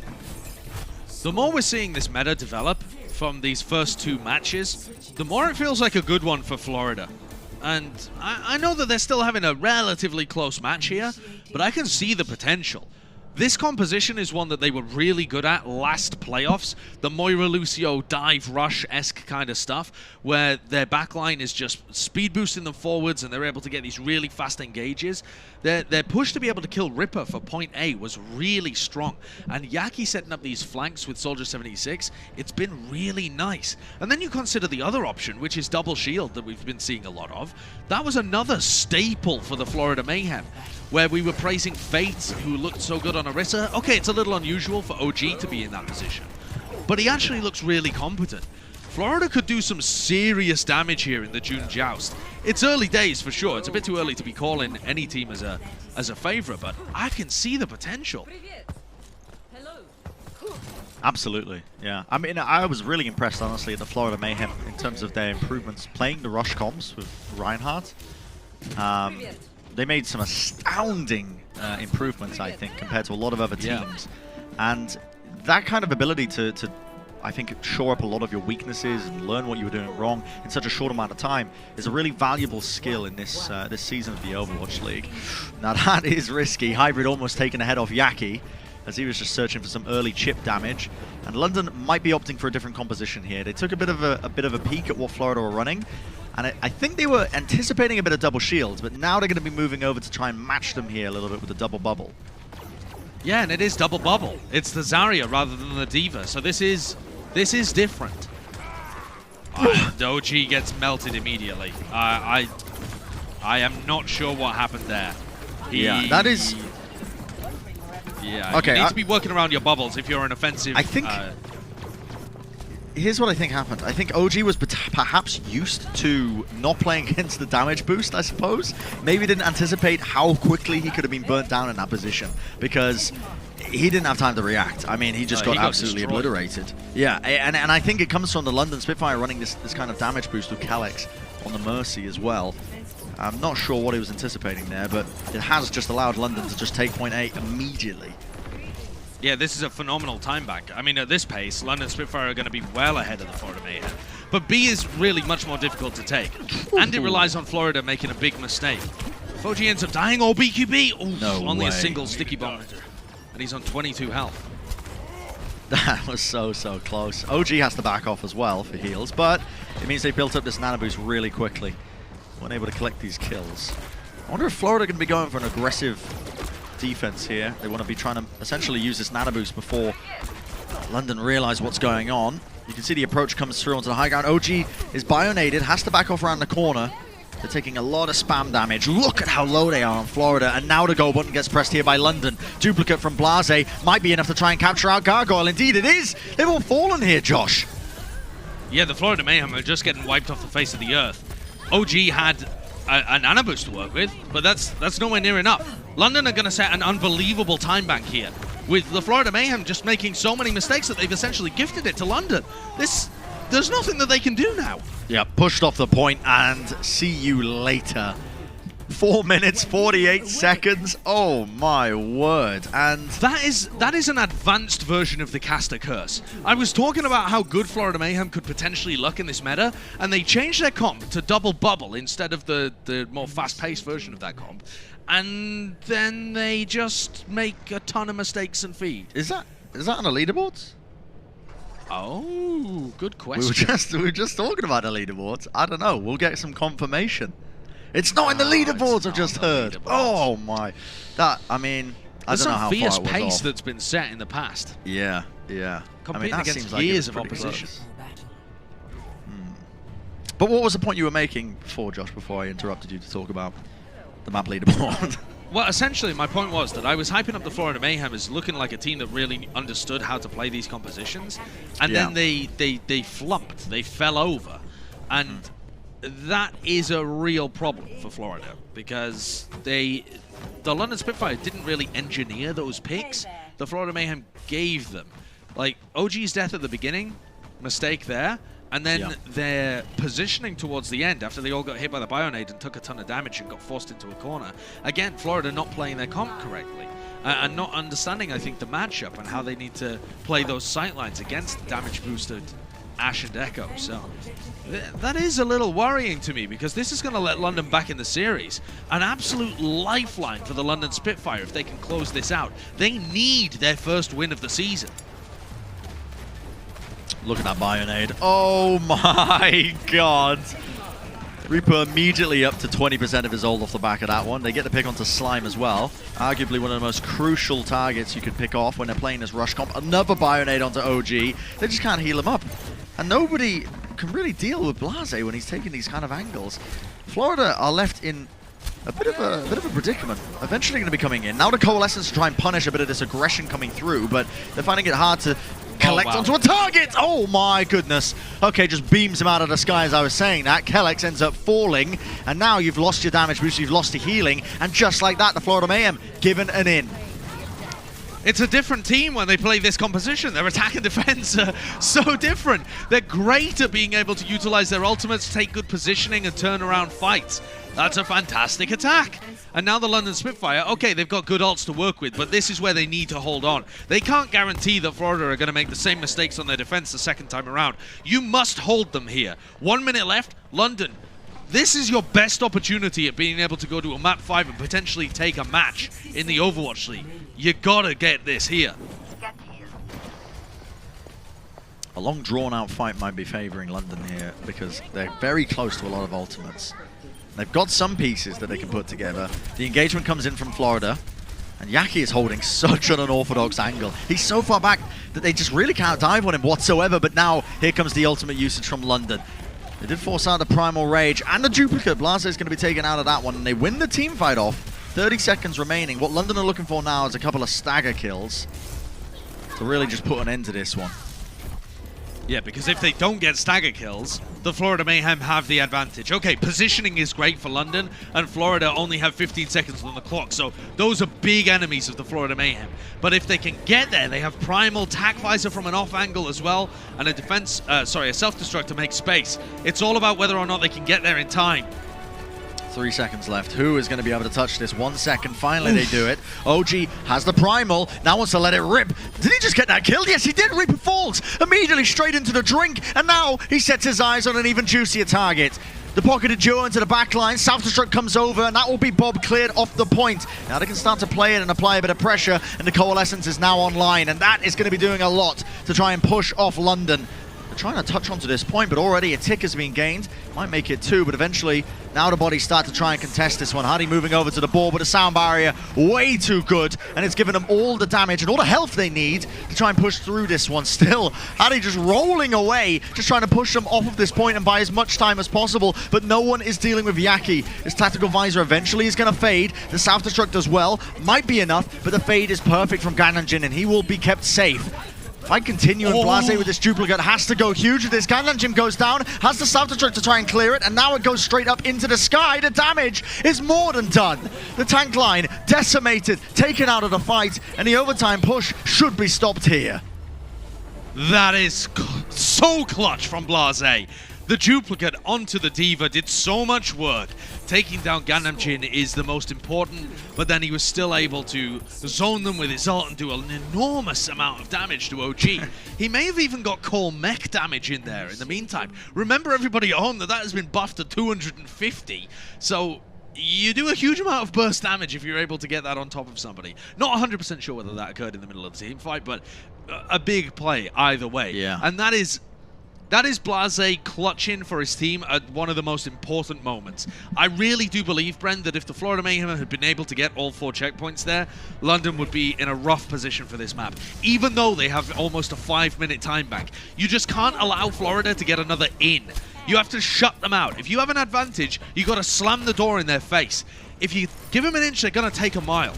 The more we're seeing this meta develop from these first two matches, the more it feels like a good one for Florida. And I know that they're still having a relatively close match here, but I can see the potential. This composition is one that they were really good at last playoffs, the Moira Lucio dive rush-esque kind of stuff, where their backline is just speed boosting them forwards and they're able to get these really fast engages. Their push to be able to kill Ripper for point A was really strong, and Yaki setting up these flanks with Soldier 76, it's been really nice. And then you consider the other option, which is double shield that we've been seeing a lot of. That was another staple for the Florida Mayhem, where we were praising Fate, who looked so good on Orisa. Okay, it's a little unusual for OG to be in that position, but he actually looks really competent. Florida could do some serious damage here in the June Joust. It's early days for sure. It's a bit too early to be calling any team as a favorite, but I can see the potential. Absolutely, yeah. I mean, I was really impressed, honestly, at the Florida Mayhem in terms of their improvements. Playing the rush comms with Reinhardt, they made some astounding improvements, I think, compared to a lot of other teams. And that kind of ability to I think, shore up a lot of your weaknesses and learn what you were doing wrong in such a short amount of time is a really valuable skill in this this season of the Overwatch League. Now that is risky. Hybrid almost taking a head off Yaki as he was just searching for some early chip damage. And London might be opting for a different composition here. They took a bit of a peek at what Florida were running, and I think they were anticipating a bit of double shields, but now they're going to be moving over to try and match them here a little bit with a double bubble. Yeah, and it is double bubble. It's the Zarya rather than the D.Va, so this is different. And OG gets melted immediately. I am not sure what happened there. Yeah, that is... Yeah, okay, you need to be working around your bubbles if you're an offensive... I think... Here's what I think happened. I think OG was perhaps used to not playing against the damage boost, I suppose. Maybe didn't anticipate how quickly he could have been burnt down in that position, because he didn't have time to react. I mean, he just got absolutely obliterated. Yeah, and I think it comes from the London Spitfire running this kind of damage boost with Kellex on the Mercy as well. I'm not sure what he was anticipating there, but it has just allowed London to just take point A immediately. Yeah, this is a phenomenal time back. I mean, at this pace, London Spitfire are going to be well ahead of the Florida Mayhem. But B is really much more difficult to take. And it relies on Florida making a big mistake. If OG ends up dying, or BQB! Oof, no only way. a single sticky bomb. And he's on 22 health. That was so close. OG has to back off as well for heals, but it means they built up this nano boost really quickly. Weren't able to collect these kills. I wonder if Florida are going to be going for an aggressive defense here. They want to be trying to essentially use this nano boost before London realize what's going on. You can see the approach comes through onto the high ground. OG is bionaded, has to back off around the corner. They're taking a lot of spam damage. Look at how low they are on Florida, and now the go button gets pressed here by London. Duplicate from Blase might be enough to try and capture out Gargoyle. Indeed it is! They've all fallen here, Josh. Yeah, the Florida Mayhem are just getting wiped off the face of the earth. OG had a nano boost to work with, but that's nowhere near enough. London are going to set an unbelievable time bank here, with the Florida Mayhem just making so many mistakes that they've essentially gifted it to London. There's nothing that they can do now. Yeah, pushed off the point and see you later. 4 minutes, 48 seconds. Oh my word. And that is an advanced version of the caster curse. I was talking about how good Florida Mayhem could potentially look in this meta, and they changed their comp to double bubble instead of the more fast-paced version of that comp. And then they just make a ton of mistakes and feed. Is that on the leaderboards? Oh, good question. We were just talking about the leaderboards. I don't know. We'll get some confirmation. It's not in the leaderboards, I've just heard. Oh my. I mean, I don't know how far it was off. There's some fierce pace that's been set in the past. Yeah. Competing that against seems like years of pretty opposition. close. But what was the point you were making before, Josh, before I interrupted you to talk about the map leaderboard? Well, essentially, my point was that I was hyping up the Florida Mayhem as looking like a team that really understood how to play these compositions, and then they flumped, they fell over, and that is a real problem for Florida, because the London Spitfire didn't really engineer those picks. The Florida Mayhem gave them. Like, OG's death at the beginning, mistake there, and then their positioning towards the end, after they all got hit by the Bionade and took a ton of damage and got forced into a corner. Again, Florida not playing their comp correctly, and not understanding, I think, the matchup and how they need to play those sightlines against damage-boosted Ashe and Echo. So that is a little worrying to me, because this is going to let London back in the series. An absolute lifeline for the London Spitfire if they can close this out. They need their first win of the season. Look at that Bionade. Oh my god. Reaper immediately up to 20% of his ult off the back of that one. They get the pick onto Slime as well. Arguably one of the most crucial targets you could pick off when they're playing this rush comp. Another Bionade onto OG. They just can't heal him up. And nobody can really deal with Blase when he's taking these kind of angles. Florida are left in a bit of a predicament. Eventually going to be coming in. Now the Coalescence to try and punish a bit of this aggression coming through, but they're finding it hard to collect onto a target. Oh my goodness. Okay, just beams him out of the sky as I was saying that. Kellex ends up falling, and now you've lost your damage boost, you've lost your healing, and just like that, the Florida Mayhem given an in. It's a different team when they play this composition. Their attack and defense are so different. They're great at being able to utilize their ultimates, take good positioning, and turn around fights. That's a fantastic attack. And now the London Spitfire, okay, they've got good ults to work with, but this is where they need to hold on. They can't guarantee that Florida are going to make the same mistakes on their defense the second time around. You must hold them here. 1 minute left, London. This is your best opportunity at being able to go to a map 5 and potentially take a match in the Overwatch League. You gotta get this here. A long drawn-out fight might be favoring London here because they're very close to a lot of ultimates. They've got some pieces that they can put together. The engagement comes in from Florida, and Yaki is holding such an unorthodox angle. He's so far back that they just really can't dive on him whatsoever, but now here comes the ultimate usage from London. They did force out the Primal Rage and the Duplicate. Blase is going to be taken out of that one, and they win the team fight off. 30 seconds remaining. What London are looking for now is a couple of stagger kills to really just put an end to this one. Yeah, because if they don't get stagger kills, the Florida Mayhem have the advantage. Okay, positioning is great for London, and Florida only have 15 seconds on the clock, so those are big enemies of the Florida Mayhem. But if they can get there, they have Primal, Tac Visor from an off angle as well, and a defense, a self-destruct to make space. It's all about whether or not they can get there in time. 3 seconds left. Who is going to be able to touch this? 1 second. Finally, they do it. OG has the Primal. Now wants to let it rip. Did he just get that kill? Yes, he did. Reaper falls immediately straight into the drink. And now he sets his eyes on an even juicier target. The pocketed duo into the back line. Self-destruct comes over, and that will be Bob cleared off the point. Now they can start to play it and apply a bit of pressure, and the Coalescence is now online, and that is going to be doing a lot to try and push off London. Trying to touch onto this point, but already a tick has been gained. Might make it 2, but eventually now the bodies start to try and contest this one. Hardy moving over to the ball, but a sound barrier way too good, and it's given them all the damage and all the health they need to try and push through this one. Still, Hardy just rolling away, just trying to push them off of this point and buy as much time as possible, but no one is dealing with Yaki. His tactical visor eventually is going to fade. The self-destruct as well might be enough, but the fade is perfect from Gananjin, and he will be kept safe. Fight continue, and Blase with this Duplicate has to go huge with this. Gananjin goes down, has the self-destruct to try and clear it, and now it goes straight up into the sky. The damage is more than done. The tank line decimated, taken out of the fight, and the overtime push should be stopped here. That is so clutch from Blase. The Duplicate onto the Diva did so much work. Taking down Ganamjin is the most important, but then he was still able to zone them with his ult and do an enormous amount of damage to OG. He may have even got core mech damage in there in the meantime. Remember, everybody at home, that has been buffed to 250, so you do a huge amount of burst damage if you're able to get that on top of somebody. Not 100% sure whether that occurred in the middle of the team fight, but a big play either way. Yeah. And that is Blase clutching for his team at one of the most important moments. I really do believe, Bren, that if the Florida Mayhem had been able to get all 4 checkpoints there, London would be in a rough position for this map. Even though they have almost a 5-minute time bank, you just can't allow Florida to get another in. You have to shut them out. If you have an advantage, you got to slam the door in their face. If you give them an inch, they're going to take a mile.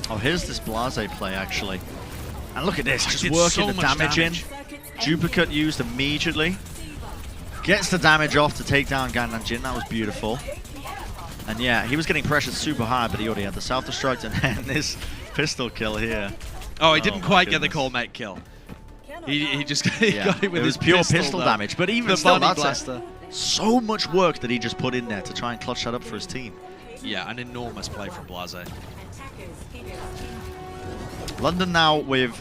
Oh, here's this Blase play, actually. And look at this, just Did working so the much damage in. Duplicate used immediately. Gets the damage off to take down Gananjin. That was beautiful. And yeah, he was getting pressured super hard, but he already had the self-destruct and then this pistol kill here. Oh, he didn't quite get the core mech kill. He just got it with his pure pistol damage. But even the still, body that's blaster. So much work that he just put in there to try and clutch that up for his team. Yeah, an enormous play from Blase. London now with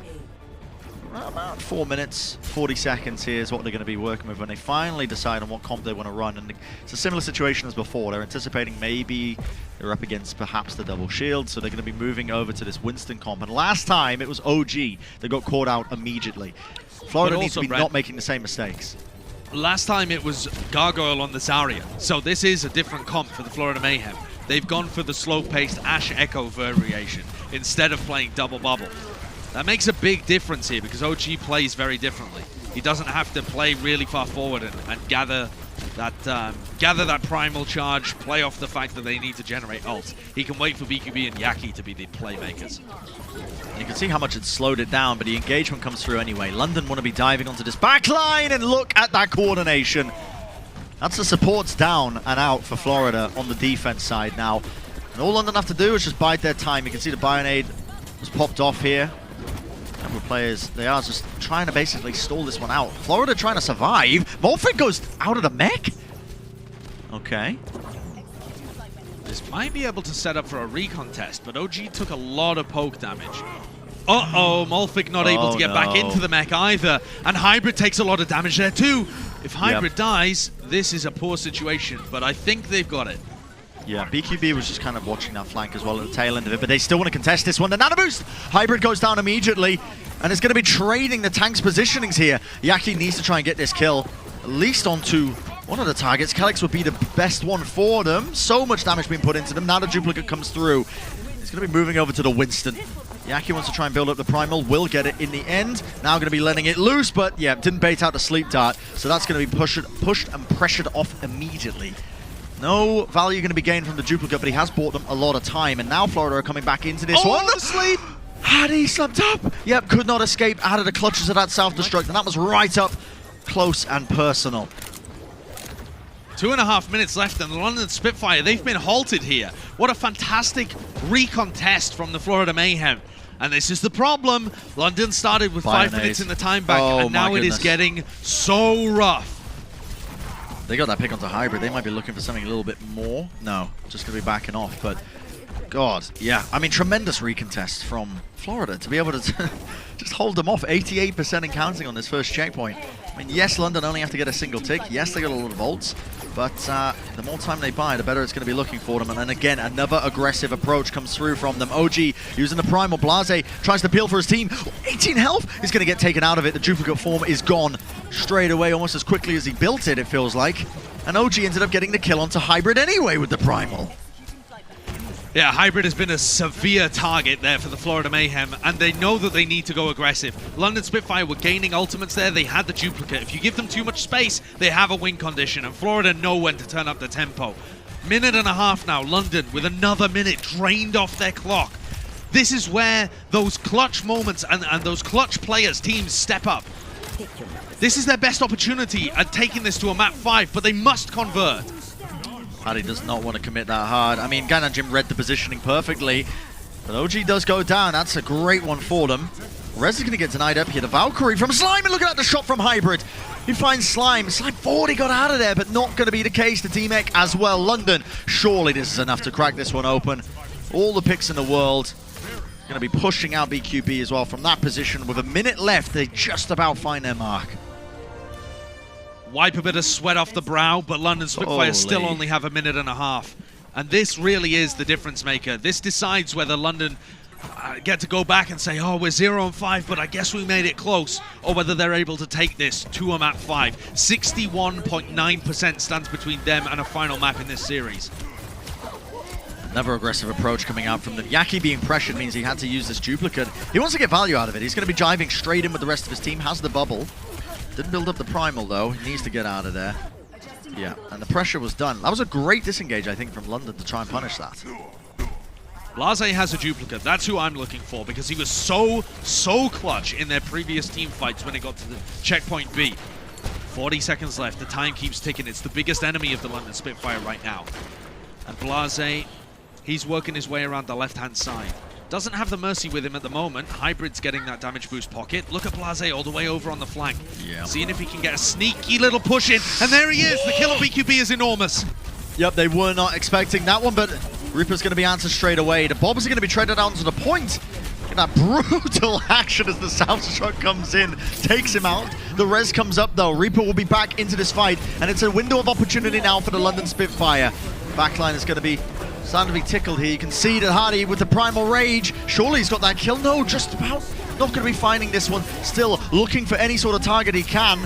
about 4 minutes, 40 seconds here is what they're going to be working with when they finally decide on what comp they want to run. And it's a similar situation as before. They're anticipating maybe they're up against perhaps the double shield, so they're going to be moving over to this Winston comp. And last time it was OG that got caught out immediately. Florida needs to be not making the same mistakes. Last time it was Gargoyle on the Zarya, so this is a different comp for the Florida Mayhem. They've gone for the slow-paced Ash Echo variation instead of playing double bubble. That makes a big difference here because OG plays very differently. He doesn't have to play really far forward and gather that primal charge, play off the fact that they need to generate ult. He can wait for BQB and Yaki to be the playmakers. You can see how much it slowed it down, but the engagement comes through anyway. London want to be diving onto this backline, and look at that coordination. That's the supports down and out for Florida on the defense side now. And all London have to do is just bide their time. You can see the Bionade was popped off here. A couple of players, they are just trying to basically stall this one out. Florida trying to survive. Molfred goes out of the mech. Okay. This might be able to set up for a recontest, but OG took a lot of poke damage. Uh-oh, Molfig not able to get back into the mech either. And Hybrid takes a lot of damage there too. If Hybrid dies, this is a poor situation, but I think they've got it. Yeah, BQB was just kind of watching that flank as well at the tail end of it, but they still want to contest this one. The nano boost! Hybrid goes down immediately, and it's going to be trading the tank's positionings here. Yaki needs to try and get this kill, at least onto one of the targets. Calyx would be the best one for them. So much damage being put into them. Now the duplicate comes through. It's going to be moving over to the Winston. Yaki wants to try and build up the Primal, will get it in the end. Now going to be letting it loose, but yeah, didn't bait out the sleep dart, so that's going to be pushed and pressured off immediately. No value going to be gained from the duplicate, but he has bought them a lot of time, and now Florida are coming back into this one. Sleep! Had he slept up? Yep, could not escape out of the clutches of that self-destruct, and that was right up close and personal. 2.5 minutes left, and the London Spitfire, they've been halted here. What a fantastic recontest from the Florida Mayhem. And this is the problem. London started with 5 minutes in the time bank, and now it is getting so rough. They got that pick onto Hybrid. They might be looking for something a little bit more. No, just going to be backing off. But, God, yeah. I mean, tremendous recontest from Florida to be able to just hold them off. 88% and counting on this first checkpoint. I mean, yes, London only have to get a single tick. Yes, they got a lot of ults. But the more time they buy, the better it's going to be looking for them. And then again, another aggressive approach comes through from them. OG using the Primal. Blase tries to peel for his team. 18 health is going to get taken out of it. The duplicate form is gone straight away, almost as quickly as he built it, it feels like. And OG ended up getting the kill onto Hybrid anyway with the Primal. Yeah, Hybrid has been a severe target there for the Florida Mayhem, and they know that they need to go aggressive. London Spitfire were gaining ultimates there. They had the duplicate. If you give them too much space, they have a win condition, and Florida know when to turn up the tempo. 1.5 minutes now, London with another minute drained off their clock. This is where those clutch moments and those clutch players, teams step up. This is their best opportunity at taking this to a map 5, but they must convert. Paddy does not want to commit that hard. I mean, Gan and Jim read the positioning perfectly, but OG does go down. That's a great one for them. Rez is going to get denied up here. The Valkyrie from Slime, and look at that, the shot from Hybrid. He finds Slime. Slime 40 got out of there, but not going to be the case. The T-Mech as well. London, surely this is enough to crack this one open. All the picks in the world. Going to be pushing out BQB as well from that position. With a minute left, they just about find their mark. Wipe a bit of sweat off the brow, but London Spitfire still only have 1.5 minutes. And this really is the difference maker. This decides whether London get to go back and say, oh, we're 0-5, but I guess we made it close, or whether they're able to take this to a map 5. 61.9% stands between them and a final map in this series. Another aggressive approach coming out from them. Yaki being pressured means he had to use this duplicate. He wants to get value out of it. He's going to be jiving straight in with the rest of his team. Has the bubble. Didn't build up the Primal, though. He needs to get out of there. Yeah, and the pressure was done. That was a great disengage, I think, from London to try and punish that. Blase has a duplicate. That's who I'm looking for, because he was so clutch in their previous team fights when it got to the checkpoint B. 40 seconds left. The time keeps ticking. It's the biggest enemy of the London Spitfire right now. And Blase, he's working his way around the left-hand side. Doesn't have the Mercy with him at the moment. Hybrid's getting that damage boost pocket. Look at Blase all the way over on the flank. Yeah. Seeing if he can get a sneaky little push in. And there he is. The kill on BQB is enormous. Yep, they were not expecting that one, but Reaper's going to be answered straight away. The bombs are going to be traded down to the point. And that brutal action as the self-destruct comes in, takes him out. The res comes up, though. Reaper will be back into this fight, and it's a window of opportunity now for the London Spitfire. Backline is going to be starting to be tickled here. You can see that Hardy with the Primal Rage. Surely he's got that kill. No, just about. Not going to be finding this one. Still looking for any sort of target he can.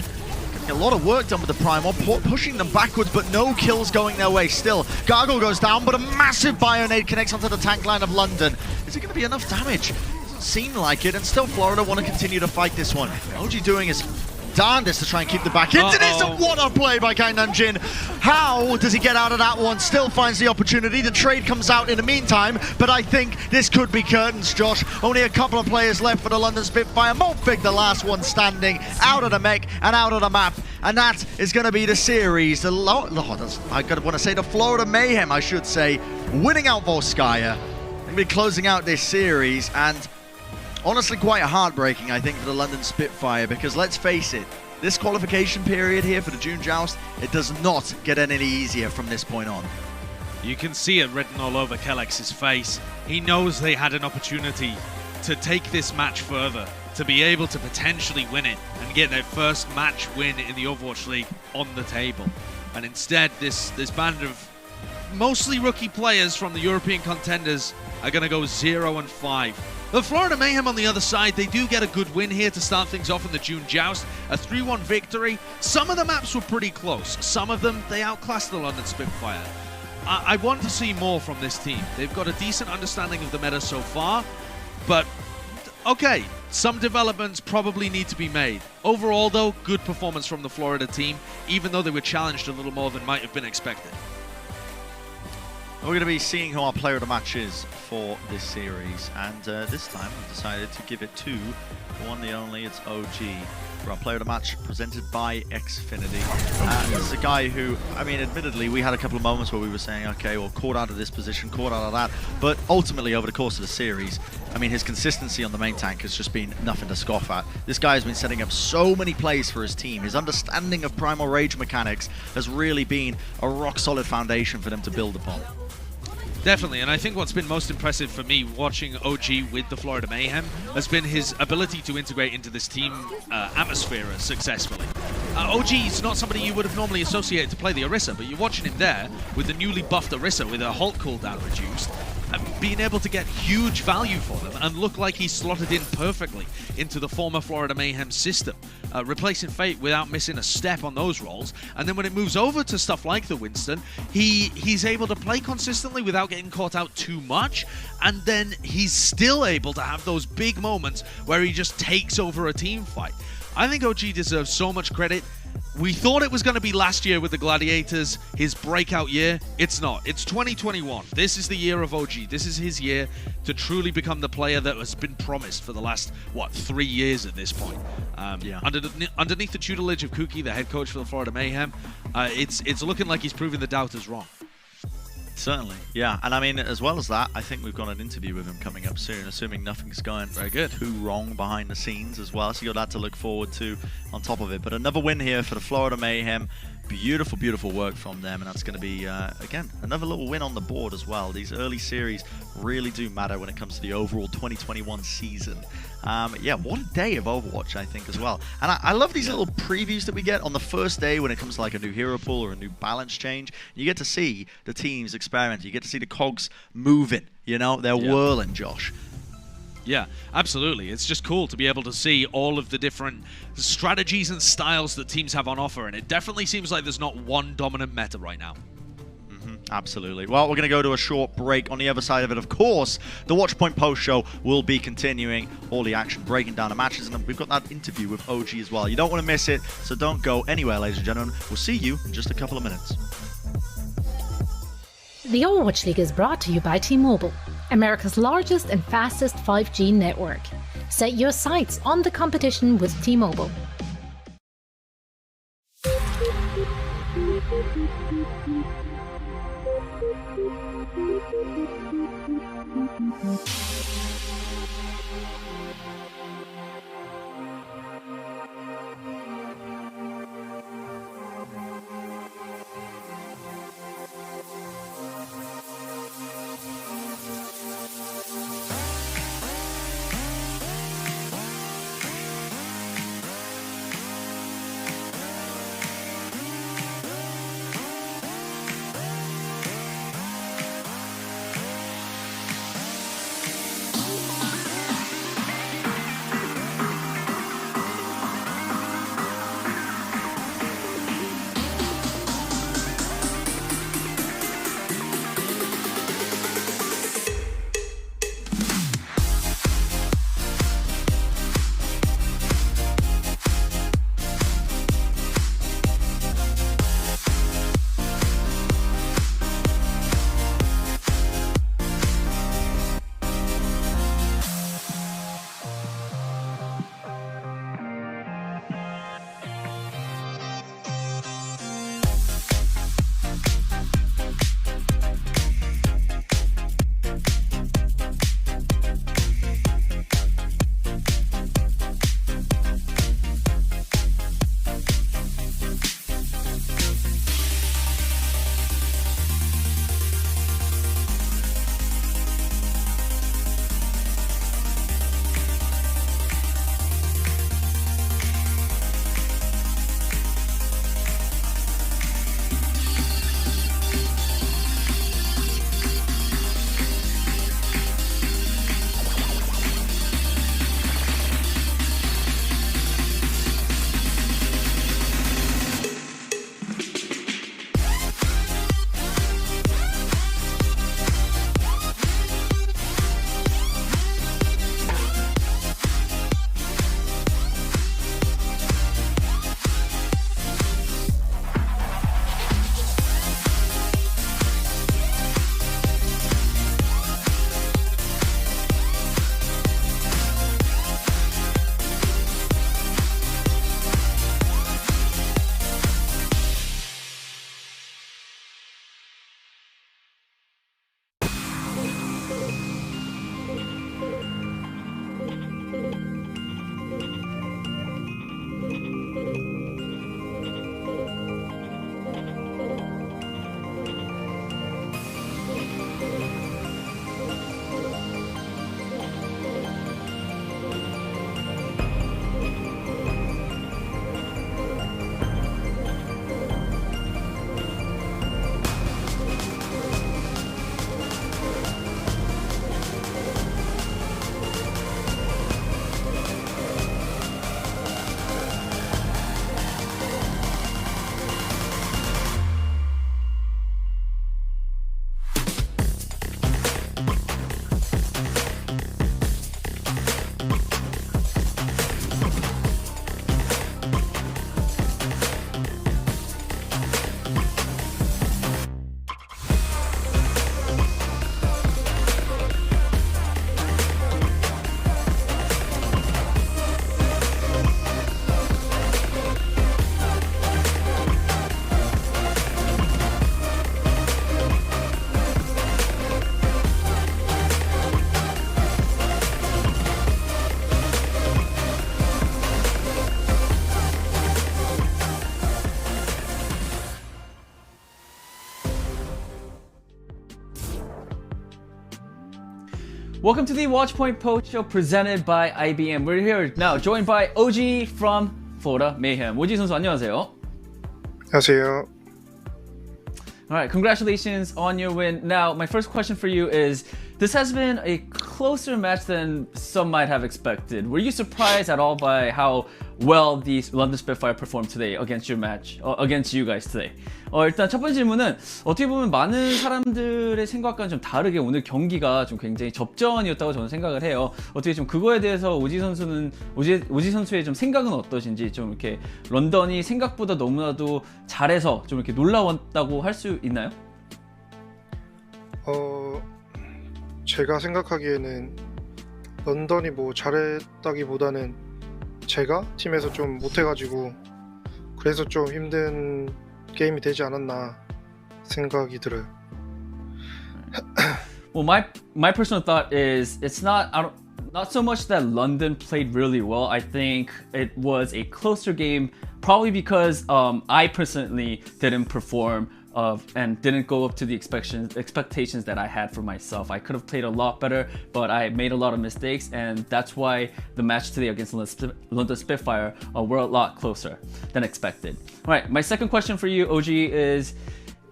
Getting a lot of work done with the Primal, pushing them backwards, but no kills going their way. Still, Gargle goes down, but a massive Bionade connects onto the tank line of London. Is it going to be enough damage? Doesn't seem like it, and still Florida want to continue to fight this one. OG doing his darndest to try and keep the back into this, and what a play by Kangnan Jin. How does he get out of that one? Still finds the opportunity. The trade comes out in the meantime, but I think this could be curtains, Josh. Only a couple of players left for the London Spitfire. Molfig, the last one standing, out of the mech and out of the map, and that is going to be the series. I want to say the Florida Mayhem, I should say, winning out Volskaya. Going to be closing out this series, and honestly quite heartbreaking, I think, for the London Spitfire, because let's face it, this qualification period here for the June Joust, it does not get any easier from this point on. You can see it written all over Kellex's face. He knows they had an opportunity to take this match further, to be able to potentially win it and get their first match win in the Overwatch League on the table. And instead, this band of mostly rookie players from the European contenders are going to go 0-5. The Florida Mayhem on the other side, they do get a good win here to start things off in the June Joust. A 3-1 victory. Some of the maps were pretty close. Some of them, they outclassed the London Spitfire. I want to see more from this team. They've got a decent understanding of the meta so far, but okay, some developments probably need to be made. Overall though, good performance from the Florida team, even though they were challenged a little more than might have been expected. We're going to be seeing who our player of the match is for this series, and this time we've decided to give it to one the only, it's OG. For our player of the match, presented by Xfinity. This is a guy who, I mean, admittedly, we had a couple of moments where we were saying, okay, well, caught out of this position, caught out of that, but ultimately, over the course of the series, I mean, his consistency on the main tank has just been nothing to scoff at. This guy has been setting up so many plays for his team. His understanding of Primal Rage mechanics has really been a rock-solid foundation for them to build upon. Definitely, and I think what's been most impressive for me watching OG with the Florida Mayhem has been his ability to integrate into this team atmosphere successfully. OG is not somebody you would have normally associated to play the Orisa, but you're watching him there with the newly buffed Orisa with a halt cooldown reduced, being able to get huge value for them and look like he's slotted in perfectly into the former Florida Mayhem system, replacing Fate without missing a step on those roles. And then when it moves over to stuff like the Winston, he's able to play consistently without getting caught out too much, and then he's still able to have those big moments where he just takes over a team fight. I think OG deserves so much credit. We thought it was going to be last year with the Gladiators, his breakout year. It's not. It's 2021. This is the year of OG. This is his year to truly become the player that has been promised for the last, 3 years at this point. Underneath the tutelage of Kuki, the head coach for the Florida Mayhem, it's looking like he's proving the doubters wrong. Certainly, yeah. And I mean, as well as that, I think we've got an interview with him coming up soon, assuming nothing's going very good too wrong behind the scenes as well. So you got that to look forward to on top of it. But another win here for the Florida Mayhem. Beautiful, beautiful work from them. And that's going to be, again, another little win on the board as well. These early series really do matter when it comes to the overall 2021 season. Yeah, what a day of Overwatch, I think, as well. And I love these little previews that we get on the first day when it comes to like a new hero pool or a new balance change. You get to see the teams experiment. You get to see the cogs moving, you know? They're whirling, Josh. Yeah, absolutely. It's just cool to be able to see all of the different strategies and styles that teams have on offer, and it definitely seems like there's not one dominant meta right now. Absolutely. Well, we're going to go to a short break. On the other side of it, of course, the Watchpoint Post Show will be continuing all the action, breaking down the matches, and we've got that interview with OG as well. You don't want to miss it, so don't go anywhere, ladies and gentlemen. We'll see you in just a couple of minutes. The Overwatch League is brought to you by T-Mobile, America's largest and fastest 5G network. Set your sights on the competition with T-Mobile. Welcome to the Watchpoint Post Show presented by IBM. We're here now joined by OG from Florida Mayhem. 오지 선수 안녕하세요. 안녕하세요. Alright, congratulations on your win. Now, my first question for you is, this has been a closer match than some might have expected. Were you surprised at all by how well the London Spitfire performed today against your match, against you guys today? 일단 첫 번째 질문은 어떻게 보면 많은 사람들의 생각과는 좀 다르게 오늘 경기가 좀 굉장히 접전이었다고 저는 생각을 해요. 어떻게 좀 그거에 대해서 오지 선수의 좀 생각은 어떠신지, 좀 이렇게 런던이 생각보다 너무나도 잘해서 좀 이렇게 놀라웠다고 할 수 있나요? 제가 생각하기에는 런던이 뭐 잘했다기보다는 제가 팀에서 좀 못해가지고 그래서 좀 힘든 게임이 되지 않았나 생각이 들어요. Well, my personal thought is it's not so much that London played really well. I think it was a closer game, probably because I personally didn't perform and didn't go up to the expectations that I had for myself. I could have played a lot better, but I made a lot of mistakes, and that's why the match today against London Spitfire were a lot closer than expected. All right, my second question for you, OG, is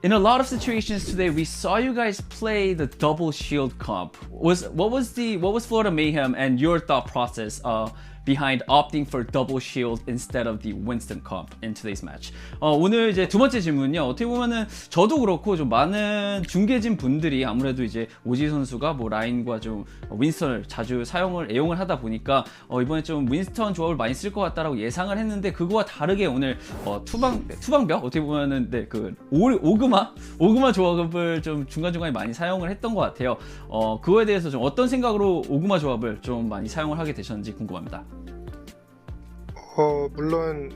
in a lot of situations today, we saw you guys play the double shield comp. What was Florida Mayhem and your thought process behind opting for double shield instead of the Winston comp in today's match? 오늘 이제 두 번째 질문은요. 어떻게 보면은 저도 그렇고 좀 많은 중계진 분들이 아무래도 이제 오지 선수가 뭐 라인과 좀 윈스턴을 자주 애용을 하다 보니까 이번에 좀 윈스턴 조합을 많이 쓸 것 같다라고 예상을 했는데, 그거와 다르게 오늘 투방벽 어떻게 보면은 그 오그마 조합을 좀 중간중간에 많이 사용을 했던 것 같아요. 그거에 대해서 좀 어떤 생각으로 오그마 조합을 좀 많이 사용을 하게 되셨는지 궁금합니다. 물론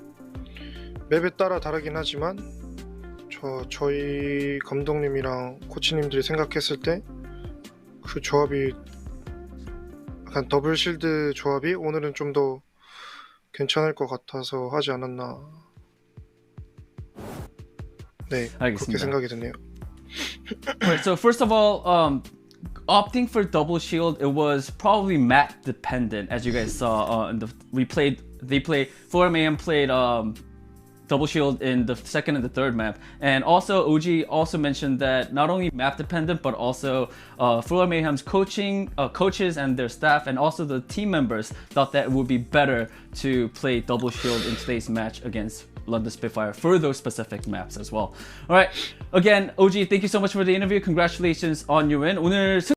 맵에 따라 다르긴 하지만 저희 감독님이랑 코치님들이 생각했을 때 그 조합이 약간 더블 실드 조합이 오늘은 좀 더 괜찮을 것 같아서 하지 않았나. 네, 알겠습니다. 그렇게 생각이 드네요. Right, so first of all, opting for double shield, it was probably map dependent, as you guys saw. Florida Mayhem played double shield in the second and the third map, and also OG also mentioned that not only map dependent, but also Florida Mayhem's coaches and their staff, and also the team members thought that it would be better to play double shield in today's match against London Spitfire for those specific maps as well. All right, again, OG, thank you so much for the interview. Congratulations on your win. 오늘